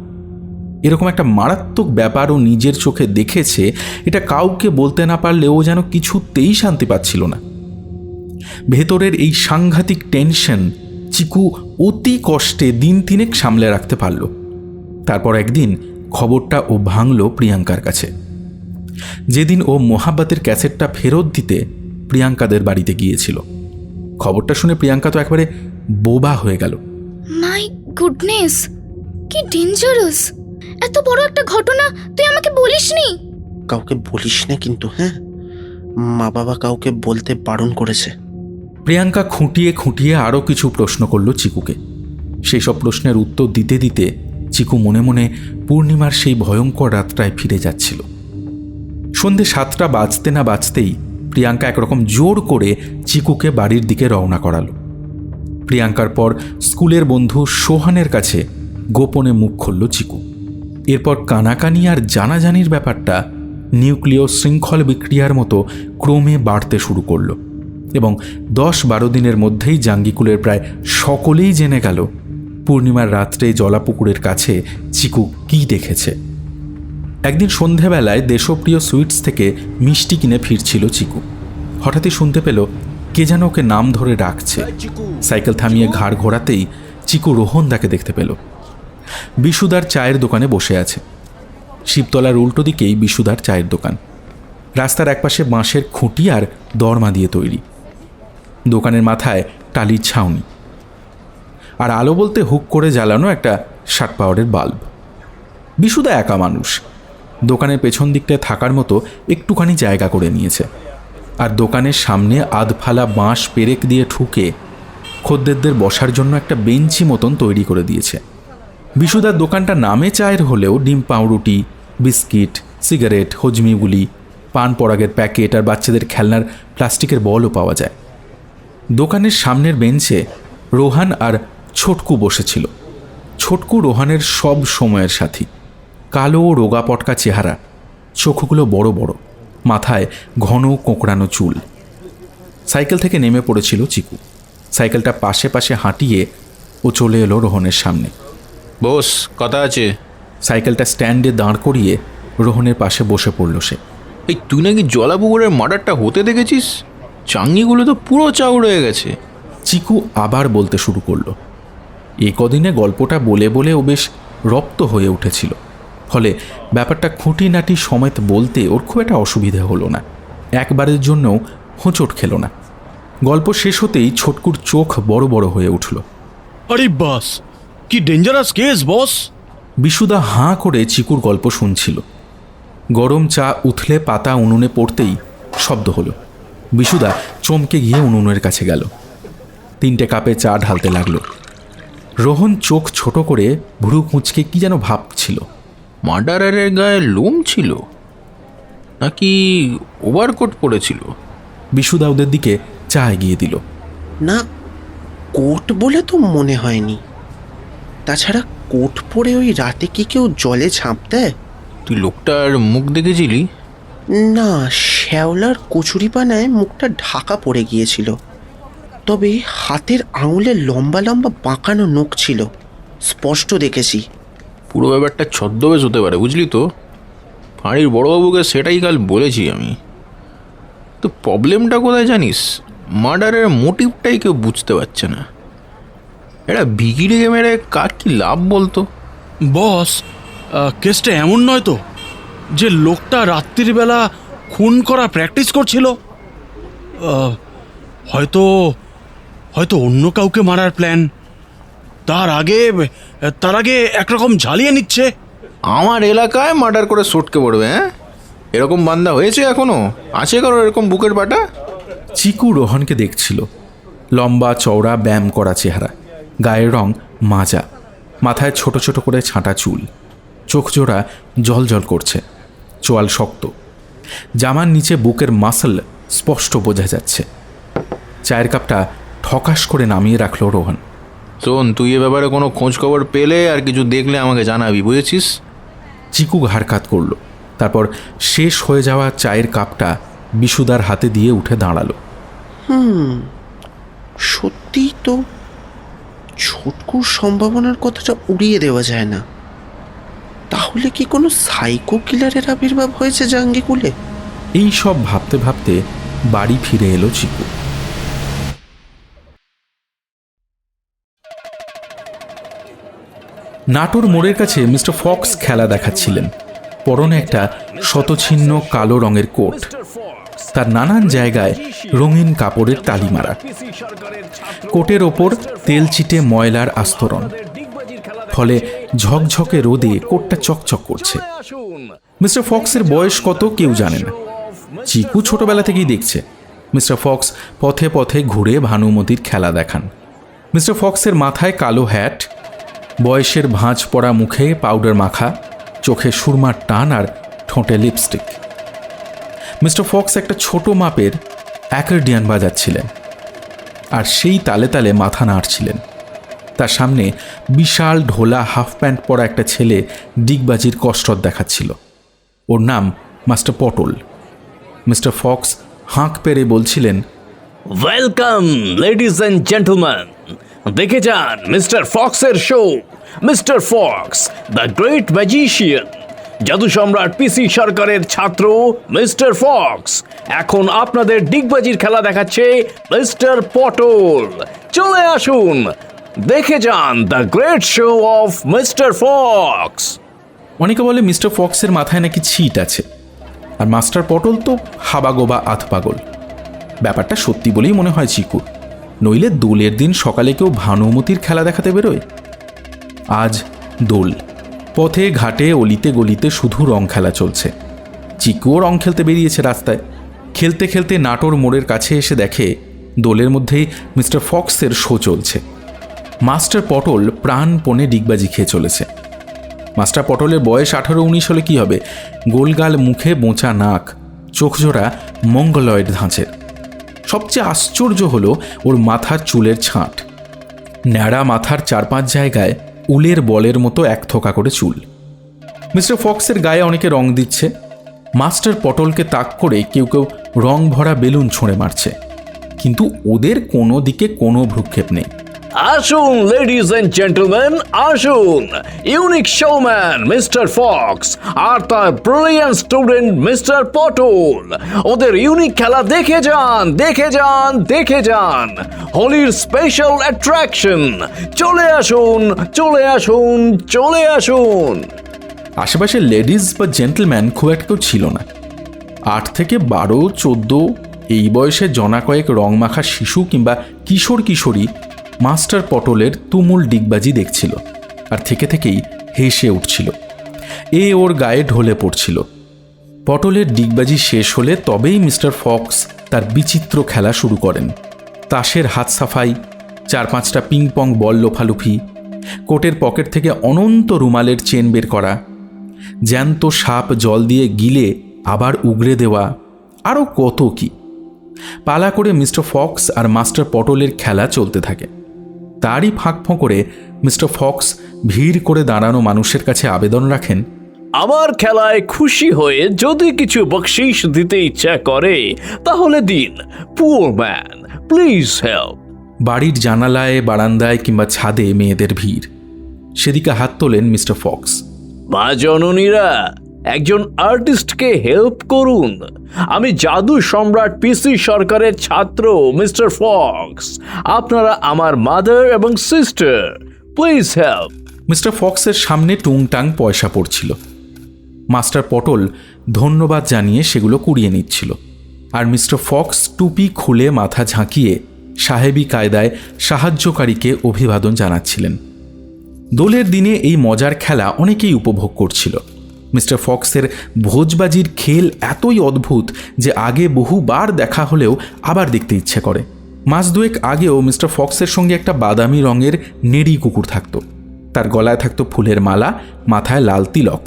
এরকম একটা মারাত্মক ব্যাপার ও নিজের চোখে দেখেছে, এটা কাউকে বলতে না পারলে ও যেন কিছুতেই শান্তি পাচ্ছিল না। ভেতরের এই সাংঘাতিক টেনশন চিকু অতি কষ্টে দিন তিনেক সামলে রাখতে পারল। তারপর একদিন খবরটা ও ভাঙল প্রিয়াঙ্কার কাছে। যেদিন ও মোহাব্বতের ক্যাসেটটা ফেরত দিতে প্রিয়াঙ্কাদের বাড়িতে গিয়েছিল, খবরটা শুনে প্রিয়াঙ্কা তো একবারে বোবা হয়ে গেল। মাই গুডনেস, কি ডেঞ্জারাস! এত বড় একটা ঘটনা তুই আমাকে বলিসনি। কাউকে বলিস না কিন্তু, হ্যাঁ? মা বাবা কাউকে বলতে বারণ করেছে। প্রিয়াঙ্কা খুঁটিয়ে খুঁটিয়ে আরও কিছু প্রশ্ন করল চিকুকে। সেই সব প্রশ্নের উত্তর দিতে দিতে চিকু মনে মনে পূর্ণিমার সেই ভয়ঙ্কর রাতটায় ফিরে যাচ্ছিল। সন্ধে 7টা বাজতে না বাজতেই প্রিয়াঙ্কা একরকম জোর করে চিকুকে বাড়ির দিকে রওনা করালো। প্রিয়াঙ্কার পর স্কুলের বন্ধু সোহানের কাছে গোপনে মুখ খুলল চিকু। এরপর কানাকানি আর জানাজানির ব্যাপারটা নিউক্লিয় শৃঙ্খল বিক্রিয়ার মতো ক্রমে বাড়তে শুরু করলো এবং 10-12 দিনের মধ্যেই জাঙ্গিকুলের প্রায় সকলেই জেনে গেল পূর্ণিমার রাত্রে জলাপুকুরের কাছে চিকু কী দেখেছে। একদিন সন্ধেবেলায় দেশপ্রিয় সুইটস থেকে মিষ্টি কিনে ফিরছিল চিকু। হঠাৎই শুনতে পেল কে যেন ওকে নাম ধরে ডাকছে। সাইকেল থামিয়ে ঘাড় ঘোরাতেই চিকু রোহনদাকে দেখতে পেল। বিশুদার চায়ের দোকানে বসে আছে। শিবতলার উল্টো দিকেই বিশুদার চায়ের দোকান। রাস্তার একপাশে বাঁশের খুঁটি আর দরমা দিয়ে তৈরি। দোকানের মাথায় টালির ছাউনি, আর আলো বলতে হুক করে জ্বালানো একটা 60 পাওয়ারের বাল্ব। বিশুদা একা মানুষ, দোকানের পেছন দিকটায় থাকার মতো একটুখানি জায়গা করে নিয়েছে, আর দোকানের সামনে আধফালা বাঁশ পেরেক দিয়ে ঠুকে খদ্দেরদের বসার জন্য একটা বেঞ্চি মতন তৈরি করে দিয়েছে। বিশুদার দোকানটা নামে চায়ের হলেও ডিম পাউরুটি, বিস্কিট, সিগারেট, হজমিগুলি, পান পরাগের প্যাকেট আর বাচ্চাদের খেলনার প্লাস্টিকের বলও পাওয়া যায়। দোকানের সামনের বেঞ্চে রোহান আর ছোটকু বসেছিল। ছোটকু রোহানের সব সময়ের সাথী। কালো রোগা পটকা চেহারা, চোখগুলো বড় বড়, মাথায় ঘন কোঁকড়ানো চুল। সাইকেল থেকে নেমে পড়েছিল চিকু। সাইকেলটা পাশে পাশে হাঁটিয়ে ও চলে এলো রোহনের সামনে। বস, কথা আছে। সাইকেলটা স্ট্যান্ডে দাঁড় করিয়ে রোহনের পাশে বসে পড়ল সে। এই তুই নাকি জলাপুকুরের মার্ডারটা হতে দেখেছিস? চাঙ্গিগুলো তো পুরো চাউড় হয়ে গেছে। চিকু আবার বলতে শুরু করলো। এই কদিনে গল্পটা বলে বলে ও বেশ রপ্ত হয়ে উঠেছিল, ফলে ব্যাপারটা খুঁটিনাটি সমেত বলতে ওর খুব একটা অসুবিধে হলো না। একবারের জন্যও হোঁচট খেল না। গল্প শেষ হতেই ছোটকুর চোখ বড় বড় হয়ে উঠল। আরে বাস, কি ডেঞ্জারাস কেস বস! বিশুদা হাঁ করে চিকুর গল্প শুনছিল। গরম চা উথলে পাতা উনুনে পড়তেই শব্দ হলো। বিশুদা চমকে গিয়ে উনুনের কাছে গেল। 3টে কাপে চা ঢালতে লাগলো। রোহন চোখ ছোট করে ভুরু কুঁচকে কি যেন ভাবছিল। মার্ডারারের গায়ে লোম ছিল নাকি ওভারকোট পরেছিল? বিশুদা ওদের দিকে চা এগিয়ে দিল। না, কোট বলে তো মনে হয়নি। তাছাড়া কোট পরে ওই রাতে কি কেউ জলে ঝাঁপ দেয়? তুই লোকটার মুখ দেখেছিলি? না, শ্যাওলার কচুরিপানায় মুখটা ঢাকা পড়ে গিয়েছিল, তবে হাতের আঙুলে লম্বা লম্বা বাঁকানো নখ ছিল, স্পষ্ট দেখেছি। পুরো ব্যাপারটা ছদ্মবেশ হতে পারে, বুঝলি তো? ফাঁড়ির বড়োবাবুকে সেটাই কাল বলেছি আমি। তো প্রবলেমটা কোথায় জানিস? মার্ডারের মোটিভটাই কেউ বুঝতে পারছে না। এটা বিগিড়ে মেরে কার কি লাভ বলতো? বস, কেসটা এমন নয় তো যে লোকটা রাত্রির বেলা খুন করা প্র্যাকটিস করছিল? হয়তো হয়তো অন্য কাউকে মারার প্ল্যান। তার আগে একরকম ঝালিয়ে নিচ্ছে। আমার এলাকায় মার্ডার করে সটকে পড়বে? হ্যাঁ, এরকম বান্দা হয়েছে এখনো? আছে কারো এরকম বুকের পাটা? চিকু রোহনকে দেখছিল। লম্বা চওড়া ব্যায়াম করা চেহারা, গায়ের রং মাজা, মাথায় ছোট ছোট করে ছাঁটা চুল, চোখ জোড়া জল জল করছে, চোয়াল শক্ত, জামার নিচে বুকের মাসল স্পষ্ট বোঝা যাচ্ছে। চায়ের কাপটা ঠকাস করে নামিয়ে রাখলো রোহন। শোন, তুই এ ব্যাপারে কোনো খোঁজ খবর পেলে আর কিছু দেখলে আমাকে জানাবি, বুঝেছিস? চিকু ঘাড় কাত করল। তারপর শেষ হয়ে যাওয়া চায়ের কাপটা বিশুদার হাতে দিয়ে উঠে দাঁড়ালো। সত্যিই তো ছুটকুর সম্ভাবনার কথাটা উড়িয়ে দেওয়া যায় না। তাহলে কি কোনো সাইকো কিলারের আবির্ভাব হয়েছে জাঙ্গিকুলে? এই সব ভাবতে ভাবতে বাড়ি ফিরে এলো চিকু। নাটোর মোড়ের কাছে মিস্টার ফক্স খেলা দেখাচ্ছিলেন। পরনে একটা শতছিন্ন কালো রঙের কোট, তার নানান জায়গায় রঙিন কাপড়ের তালি মারা, কোটের ওপর তেল চিটে ময়লার আস্তরণ, ফলে ঝকঝকে রোদে কোটটা চকচক করছে। মিস্টার ফক্সের বয়স কত কেউ জানে না। চিকু ছোটবেলা থেকেই দেখছে মিস্টার ফক্স পথে পথে ঘুরে ভানুমতির খেলা দেখান। মিস্টার ফক্সের মাথায় কালো হ্যাট, বয়সের ভাঁজ পড়া মুখে পাউডার মাখা, চোখে সুরমার টান আর ঠোঁটে লিপস্টিক। মিস্টার ফক্স একটা ছোট মাপের অ্যাকর্ডিয়ান বাজাচ্ছিলেন আর সেই তালে তালে মাথা নাড়ছিলেন। তার সামনে বিশাল ঢোলা হাফ প্যান্ট পরা একটা ছেলে ডিগবাজির কসরত দেখাচ্ছিল। ওর নাম মাস্টার পটল। মিস্টার ফক্স হাঁক পেরে বলছিলেন, ওয়েলকাম লেডিজ অ্যান্ড জেন্টলম্যান, দেখে যান মিস্টার ফক্সের show. Mister Fox the great magician, জাদু সম্রাট পিসি সরকারের ছাত্র মিস্টার ফক্স এখন আপনাদের ডিগবাজির খেলা দেখাচ্ছে মিস্টার পটল। চলে আসুন, দেখে যান the great show off mister Fox. অনেকে বলে মিস্টার ফক্সের মাথায় নাকি ছিট আছে, আর মাস্টার পটল তো হাবাগোবা আধপাগল। ব্যাপারটা সত্যি বলেই মনে হয় চিকু, নইলে দোলের দিন সকালে কেউ ভানুমতির খেলা দেখাতে বেরোয়। আজ দোল, পথে ঘাটে অলিতে গলিতে শুধু রং খেলা চলছে। চিকুও রং খেলতে বেরিয়েছে রাস্তায়। খেলতে খেলতে নাটোর মোড়ের কাছে এসে দেখে দোলের মধ্যেই মিস্টার ফক্সের শো চলছে। মাস্টার পটল প্রাণপণে ডিগবাজি খেয়ে চলেছে। মাস্টার পটলের বয়স 18-19 হলে কি হবে, গোলগাল মুখে বোঁচা নাক, চোখজোড়া মঙ্গলয়েড ধাঁচের। সবচেয়ে আশ্চর্য হলো ওর মাথার চুলের ছাঁট, ন্যাড়া মাথার 4-5 জায়গায় উলের বলের মতো এক থোকা করে চুল। মিস্টার ফক্সের গায়ে অনেকে রং দিচ্ছে। মাস্টার পটলকে তাক করে কেউ কেউ রং ভরা বেলুন ছুঁড়ে মারছে, কিন্তু ওদের কোনো দিকে কোনো ভ্রুক্ষেপ নেই। আসুন লেডিজ অ্যান্ড জেন্টলম্যান, আসুন ইউনিক শোম্যান মিস্টার ফক্স আর তার ব্রিলিয়ান্ট স্টুডেন্ট মিস্টার পটল। ওদের ইউনিক খেলা দেখে যান, দেখে যান, দেখে যান। হোলির স্পেশাল অ্যাট্রাকশন। চলে আসুন, চলে আসুন, চলে আসুন। আশেপাশে লেডিজ বা জেন্টলম্যান খুব একটা কেউ ছিল না। 8 থেকে 12, 14 এই বয়সে জনা কয়েক রং মাখা শিশু কিংবা কিশোর কিশোরী মাস্টার পটলের তুমুল ডিগবাজি দেখছিল আর থেকে থেকেই হেসে উঠছিল। এ ওর গায়ে ঢলে পড়ছিল। পটলের ডিগবাজি শেষ হলে তবেই মিস্টার ফক্স তার বিচিত্র খেলা শুরু করেন। তাসের হাত সাফাই, 4-5টা পিং পং বল লোফালুফি, কোটের পকেট থেকে অনন্ত রুমালের চেন বের করা, জ্যান্ত সাপ জল দিয়ে গিলে আবার উগড়ে দেওয়া, আরও কত কি। পালা করে মিস্টার ফক্স আর মাস্টার পটলের খেলা চলতে থাকে। তারই ফাঁক করে মিস্টার ফক্স ভিড় করে দাঁড়ানো মানুষের কাছে আবেদন রাখেন, আমার খেলায় খুশি হয়ে যদি কিছু বকশিশ দিতে ইচ্ছা করে তাহলে দিন। Poor man, please help. বাড়ির জানালায়, বারান্দায় কিংবা ছাদে মেয়েদের ভিড়। সেদিকে হাত তোলেন মিস্টার ফক্স। মা জননীরা, একজন আর্টিস্টকে হেল্প করুন। আমি জাদু সম্রাট পিসি সরকারের ছাত্র মিস্টার ফক্স। আপনারা আমার মাদার এবং সিস্টার, প্লিজ হেল্প। মিস্টার ফক্সের সামনে টুংটাং পয়সা পড়ছিল। মাস্টার পটল ধন্যবাদ জানিয়ে সেগুলো কুড়িয়ে নিচ্ছিল, আর মিস্টার ফক্স টুপি খুলে মাথা ঝাঁকিয়ে সাহেবী কায়দায় সাহায্যকারীকে অভিবাদন জানাচ্ছিলেন। দোলের দিনে এই মজার খেলা অনেকেই উপভোগ করছিল। মিস্টার ফক্সের ভোজবাজির খেল এতই অদ্ভুত যে আগে বহুবার দেখা হলেও আবার দেখতে ইচ্ছে করে। মাস দুয়েক আগেও মিস্টার ফক্সের সঙ্গে একটা বাদামি রঙের নেড়ি কুকুর থাকত। তার গলায় থাকতো ফুলের মালা, মাথায় লাল তিলক।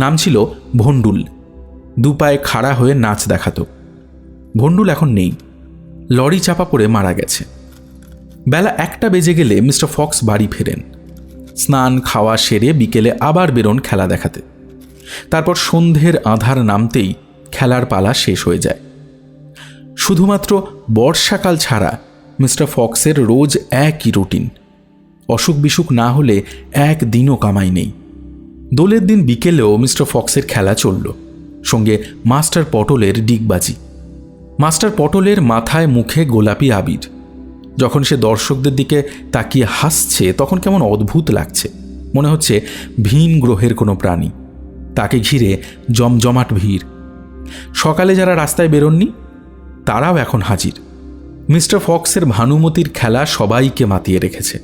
নাম ছিল ভন্ডুল। দুপায়ে খাড়া হয়ে নাচ দেখাতো। ভন্ডুল এখন নেই, লরি চাপা পড়ে মারা গেছে। বেলা 1টা বেজে গেলে মিস্টার ফক্স বাড়ি ফেরেন। স্নান খাওয়া সেরে বিকেলে আবার বেরোন খেলা দেখাতে। তারপর সন্ধ্যের আঁধার নামতেই খেলার পালা শেষ হয়ে যায়। শুধুমাত্র বর্ষাকাল ছাড়া মিস্টার ফক্সের রোজ একই রুটিন। অসুখ বিসুখ না হলে একদিনও কামাই নেই। দোলের দিন বিকেলেও মিস্টার ফক্সের খেলা চলল, সঙ্গে মাস্টার পটলের ডিগবাজি। মাস্টার পটলের মাথায় মুখে গোলাপি আবির। যখন সে দর্শকদের দিকে তাকিয়ে হাসছে তখন কেমন অদ্ভুত লাগছে, মনে হচ্ছে ভিন গ্রহের কোনো প্রাণী। তাকে ঘিরে জমজমাট ভিড়। সকালে যারা রাস্তায় বেরোননি তারাও এখন হাজির। মিস্টার ফক্সের ভানুমতির খেলা সবাইকে মাতিয়ে রেখেছে।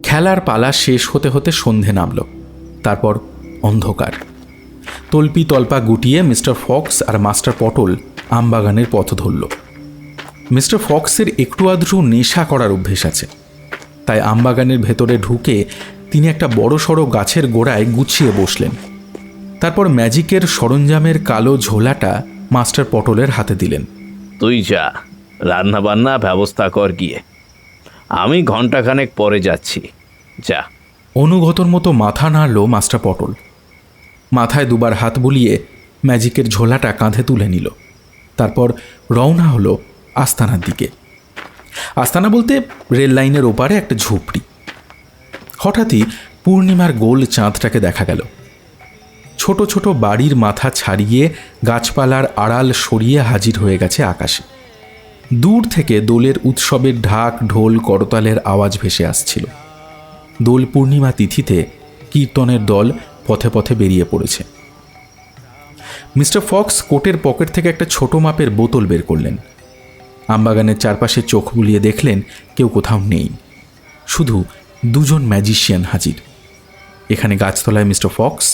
খেলার পালা শেষ হতে হতে সন্ধে নামল, তারপর অন্ধকার। তল্পি তল্পা গুটিয়ে মিস্টার ফক্স আর মাস্টার পটল আমবাগানের পথ ধরল। মিস্টার ফক্সের একটু আধটু নেশা করার অভ্যেস আছে, তাই আমবাগানের ভেতরে ঢুকে তিনি একটা বড়সড় গাছের গোড়ায় গুছিয়ে বসলেন। তারপর ম্যাজিকের সরঞ্জামের কালো ঝোলাটা মাস্টার পটলের হাতে দিলেন। তুই যা, রান্না বান্না ব্যবস্থা কর গিয়ে, আমি ঘন্টাখানেক পরে যাচ্ছি, যা। অনুগতর মতো মাথা নাড়ল মাস্টার পটল। মাথায় দুবার হাত বুলিয়ে ম্যাজিকের ঝোলাটা কাঁধে তুলে নিল। তারপর রওনা হলো আস্তানার দিকে। আস্তানা বলতে রেল লাইনের ওপারে একটা ঝুপড়ি। হঠাৎই পূর্ণিমার গোল চাঁদটাকে দেখা গেল। ছোট ছোট বাড়ির মাথা ছাড়িয়ে গাছপালার আড়াল সরিয়ে হাজির হয়ে গেছে আকাশে। দূর থেকে দোলের উৎসবের ঢাক ঢোল করতালের আওয়াজ ভেসে আসছিল। দোল পূর্ণিমা তিথিতে কীর্তনের দল পথে পথে বেরিয়ে পড়েছে। মিস্টার ফক্স কোটের পকেট থেকে একটা ছোট মাপের বোতল বের করলেন। আমবাগানের চারপাশে চোখ বুলিয়ে দেখলেন কেউ কোথাও নেই, শুধু দুজন ম্যাজিশিয়ান হাজির। এখানে গাছতলায় মিস্টার ফক্স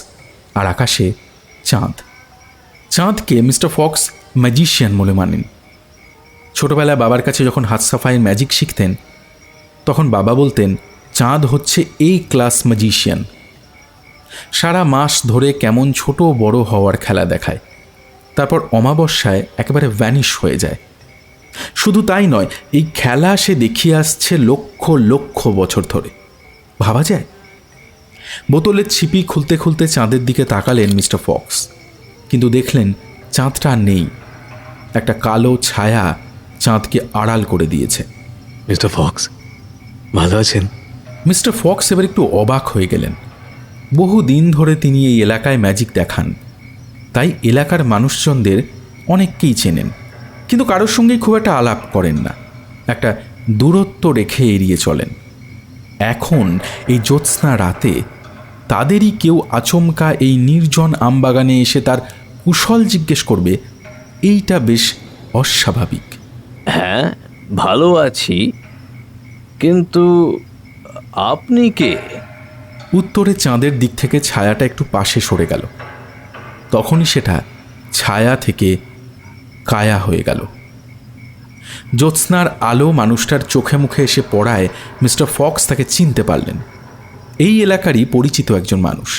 আর আকাশে চাঁদ। চাঁদকে মিস্টার ফক্স ম্যাজিশিয়ান বলে মানেন। ছোটবেলায় বাবার কাছে যখন হাত সাফাইয়ের ম্যাজিক শিখতেন তখন বাবা বলতেন চাঁদ হচ্ছে এই ক্লাস ম্যাজিশিয়ান। সারা মাস ধরে কেমন ছোট বড় হওয়ার খেলা দেখায়, তারপর অমাবস্যায় একেবারে ভ্যানিশ হয়ে যায়। শুধু তাই নয়, এই খেলা সে দেখিয়ে আসছে লক্ষ লক্ষ বছর ধরে। ভাবা যায়? বোতলের ছিপি খুলতে খুলতে চাঁদের দিকে তাকালেন মিস্টার ফক্স, কিন্তু দেখলেন চাঁদটা আর নেই। একটা কালো ছায়া চাঁদকে আড়াল করে দিয়েছে। মিস্টার ফক্স, ভালো আছেন? মিস্টার ফক্স এবার একটু অবাক হয়ে গেলেন। বহু দিন ধরে তিনি এই এলাকায় ম্যাজিক দেখান, তাই এলাকার মানুষজনদের অনেককেই চেনেন, কিন্তু কারোর সঙ্গেই খুব একটা আলাপ করেন না, একটা দূরত্ব রেখে এড়িয়ে চলেন। এখন এই জ্যোৎস্না রাতে তাদেরই কেউ আচমকা এই নির্জন আমবাগানে এসে তার কুশল জিজ্ঞেস করবে, এইটা বেশ অস্বাভাবিক। হ্যাঁ, ভালো আছি, কিন্তু আপনি কে? উত্তরে চাঁদের দিক থেকে ছায়াটা একটু পাশে সরে গেল। তখনই সেটা ছায়া থেকে কায়া হয়ে গেল। জ্যোৎস্নার আলো মানুষটার চোখে মুখে এসে পড়ায় মিস্টার ফক্স তাকে চিনতে পারলেন। এই এলাকারই পরিচিত একজন মানুষ।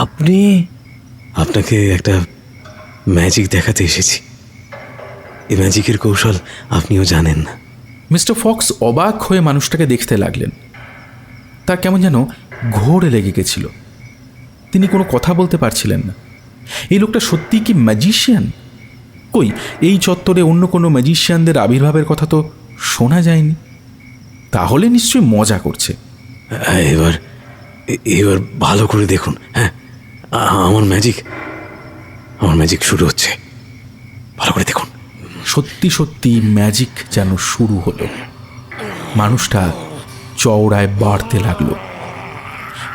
আপনি? আপনাকে একটা ম্যাজিক দেখাতে এসেছি। এই ম্যাজিকের কৌশল আপনিও জানেন না। মিস্টার ফক্স অবাক হয়ে মানুষটাকে দেখতে লাগলেন। তার কেমন যেন ঘোর লেগে গেছিল। তিনি কোনো কথা বলতে পারছিলেন না। এই লোকটা সত্যিই কি ম্যাজিশিয়ান? কই, এই চত্বরে অন্য কোনো ম্যাজিশিয়ানদের আবির্ভাবের কথা তো শোনা যায়নি। তাহলে নিশ্চয়ই মজা করছে। এবার এবার ভালো করে দেখুন। হ্যাঁ, আমার ম্যাজিক শুরু হচ্ছে, ভালো করে দেখুন। সত্যি সত্যি ম্যাজিক যেন শুরু হলো। মানুষটা চওড়ায় বাড়তে লাগলো।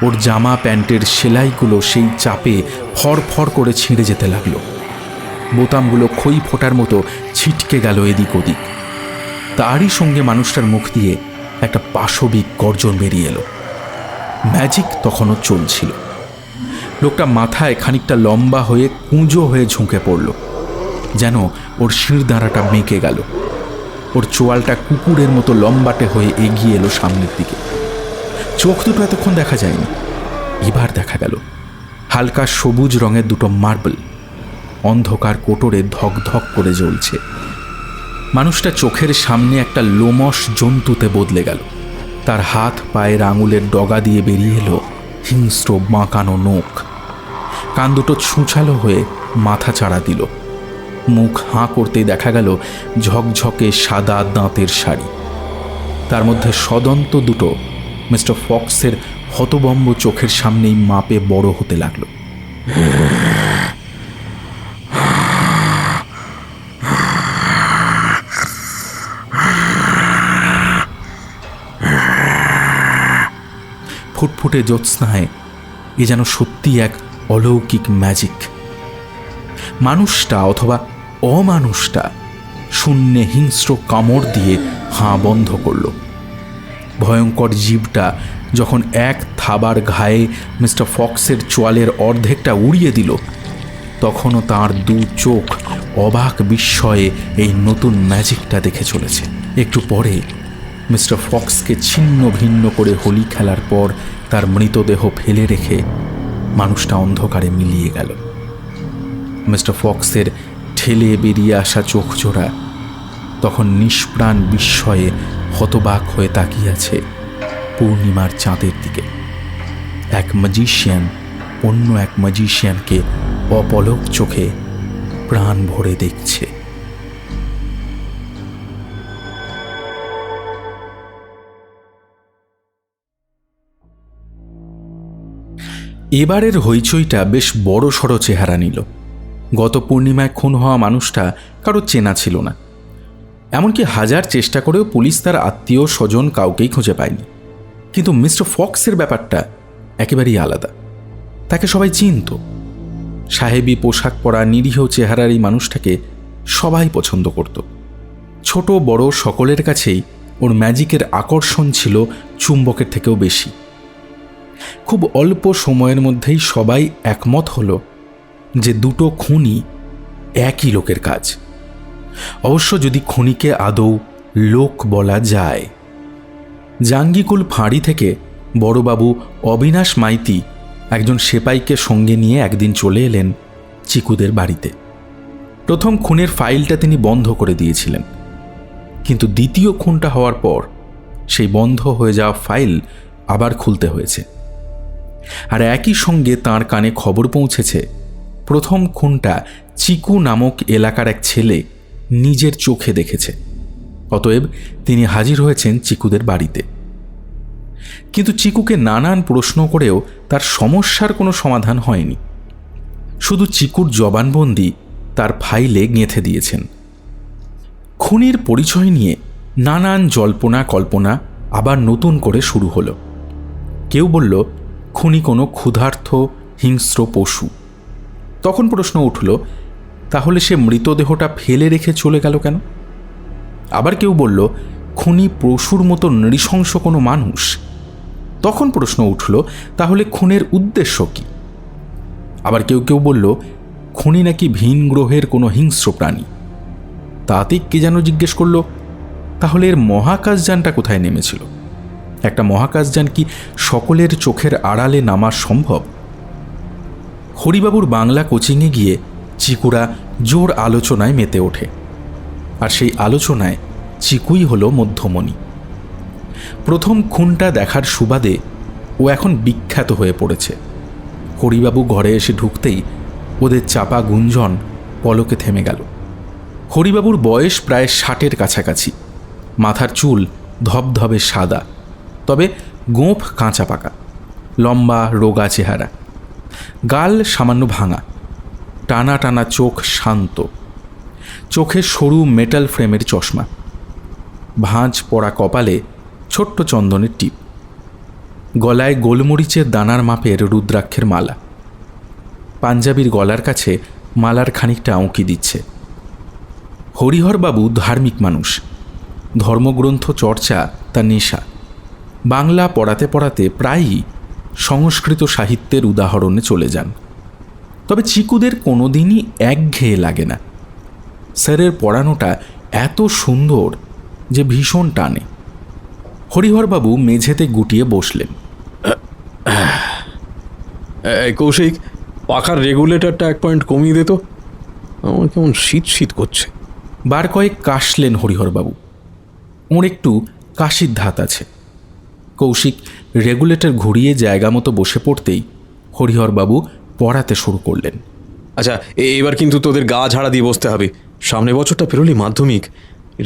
ওর জামা প্যান্টের সেলাইগুলো সেই চাপে ফড়ফড় করে ছিঁড়ে যেতে লাগলো। বোতামগুলো খই ফোটার মতো ছিটকে গেল এদিক ওদিক। তারই সঙ্গে মানুষটার মুখ দিয়ে একটা পাশবিক গর্জন বেরিয়ে এলো। ম্যাজিক তখনও চলছিল। লোকটা মাথায় খানিকটা লম্বা হয়ে কুঁজো হয়ে ঝুঁকে পড়ল, যেন ওর শিরদাঁড়াটা মেঁকে গেল। ওর চোয়ালটা কুকুরের মতো লম্বাটে হয়ে এগিয়ে এলো সামনের দিকে। চোখ দুটো এতক্ষণ দেখা যায়নি, এবার দেখা গেল হালকা সবুজ রঙের দুটো মার্বেল অন্ধকার কোটরে ধক ধক করে জ্বলছে। মানুষটা চোখের সামনে একটা লোমশ জন্তুতে বদলে গেল। তার হাত পায়ের আঙুলের ডগা দিয়ে বেরিয়ে এলো হিংস্র বাঁকানো নখ। কান দুটো ছুঁচালো হয়ে মাথা চাড়া দিল। মুখ হাঁ করতেই দেখা গেল ঝকঝকে সাদা দাঁতের শাড়ি। তার মধ্যে সদন্ত দুটো মিস্টার ফক্সের হতবম্ব চোখের সামনেই মাপে বড় হতে লাগলো। ফুটফুটে জ্যোৎস্নায় এ যেন সত্যি এক অলৌকিক ম্যাজিক। মানুষটা অথবা অমানুষটা শূন্যে হিংস্র কামড় দিয়ে হাঁ বন্ধ করল। ভয়ঙ্কর জীবটা যখন এক থাবার ঘায়ে মিস্টার ফক্সের চোয়ালের অর্ধেকটা উড়িয়ে দিল, তখনও তার দু চোখ অবাক বিস্ময়ে এই নতুন ম্যাজিকটা দেখে চলেছে। একটু পরে মিস্টার ফক্সকে ছিন্ন ভিন্ন করে হোলি খেলার পর তার মৃতদেহ ফেলে রেখে মানুষটা অন্ধকারে মিলিয়ে গেল। মিস্টার ফক্সের ঠেলে বেরিয়ে আসা চোখ জোড়া তখন নিষ্প্রাণ বিস্ময়ে হতবাক হয়ে তাকিয়ে আছে পূর্ণিমার চাঁদের দিকে। এক ম্যাজিশিয়ান অন্য এক ম্যাজিশিয়ানকে অপলক চোখে প্রাণ ভরে দেখছে। এবারের হইচইটা বেশ বড় সড়ো চেহারা নিল। গত পূর্ণিমায় খুন হওয়া মানুষটা কারো চেনা ছিল না। এমনকি হাজার চেষ্টা করেও পুলিশ তার আত্মীয় স্বজন কাউকেই খুঁজে পায়নি। কিন্তু মিস্টার ফক্সের ব্যাপারটা একেবারেই আলাদা। তাকে সবাই চিনত। সাহেবি পোশাক পরা নিরীহ চেহারার এই মানুষটাকে সবাই পছন্দ করত। ছোট বড় সকলের কাছেই ওর ম্যাজিকের আকর্ষণ ছিল চুম্বকের থেকেও বেশি। খুব অল্প সময়ের মধ্যেই সবাই একমত হলো যে দুটো খুনি একই লোকের কাজ। অবশ্য যদি খুনিকে আদৌ লোক বলা যায়। জাঙ্গিকুল ফাঁড়ি থেকে বড়বাবু অবিনাশ মাইতি একজন সেপাইকে সঙ্গে নিয়ে একদিন চলে এলেন চিকুদের বাড়িতে। প্রথম খুনের ফাইলটা তিনি বন্ধ করে দিয়েছিলেন, কিন্তু দ্বিতীয় খুনটা হওয়ার পর সেই বন্ধ হয়ে যাওয়া ফাইল আবার খুলতে হয়েছে। আর একই সঙ্গে তাঁর কানে খবর পৌঁছেছে প্রথম খুনটা চিকু নামক এলাকার এক ছেলে নিজের চোখে দেখেছে। অতএব তিনি হাজির হয়েছেন চিকুদের বাড়িতে। কিন্তু চিকুকে নানান প্রশ্ন করেও তার সমস্যার কোনো সমাধান হয়নি। শুধু চিকুর জবানবন্দি তার ফাইলে গেঁথে দিয়েছেন। খুনির পরিচয় নিয়ে নানান জল্পনা কল্পনা আবার নতুন করে শুরু হলো। কেউ বলল খুনি কোনো ক্ষুধার্ত হিংস্র পশু। তখন প্রশ্ন উঠল, তাহলে সে মৃতদেহটা ফেলে রেখে চলে গেল কেন? আবার কেউ বলল খুনি পশুর মতো নৃশংস কোনো মানুষ। তখন প্রশ্ন উঠল, তাহলে খুনের উদ্দেশ্য কি? আবার কেউ কেউ বলল খুনি নাকি ভিন গ্রহের কোনো হিংস্র প্রাণী। তাতে কে যেন জিজ্ঞেস করল, তাহলে এর মহাকাশযানটা কোথায় নেমেছিল? একটা মহাকাশযান কি সকলের চোখের আড়ালে নামা সম্ভব? হরিবাবুর বাংলা কোচিংয়ে গিয়ে চিকুরা জোর আলোচনায় মেতে ওঠে। আর সেই আলোচনায় চিকুই হলো মধ্যমণি। প্রথম খুনটা দেখার সুবাদে ও এখন বিখ্যাত হয়ে পড়েছে। হরিবাবু ঘরে এসে ঢুকতেই ওদের চাপা গুঞ্জন পলকে থেমে গেল। হরিবাবুর বয়স প্রায় 60-এর কাছাকাছি। মাথার চুল ধবধবে সাদা, তবে গোঁফ কাঁচা পাকা, লম্বা রোগা চেহারা, গাল সামান্য ভাঙা, টানা টানা চোখ শান্ত, চোখে সরু মেটাল ফ্রেমের চশমা, ভাঁজ পড়া কপালে ছোট্ট চন্দনের টিপ, গলায় গোলমরিচের দানার মাপের রুদ্রাক্ষের মালা। পাঞ্জাবির গলার কাছে মালার খানিকটা আঁকি দিচ্ছে। হরিহরবাবু ধার্মিক মানুষ। ধর্মগ্রন্থ চর্চা তার নেশা। বাংলা পড়াতে পড়াতে প্রায়ই সংস্কৃত সাহিত্যের উদাহরণে চলে যান। তবে চিকুদের কোনোদিনই একঘেয়ে লাগে না। স্যারের পড়ানোটা এত সুন্দর যে ভীষণ টানে। হরিহরবাবু মেঝেতে গুটিয়ে বসলেন। কৌশিক, পাখার রেগুলেটরটা 1 পয়েন্ট কমিয়ে দে তো, আমার কেমন শীত শীত করছে। বার কয়েক কাশলেন হরিহরবাবু। ওর একটু কাশির ধাত আছে। কৌশিক রেগুলেটর ঘুরিয়ে জায়গা মতো বসে পড়তেই হরিহরবাবু পড়াতে শুরু করলেন। আচ্ছা, এবার কিন্তু তোদের গা ঝাড়া দিয়ে বসতে হবে। সামনে বছরটা পেরোলি মাধ্যমিক,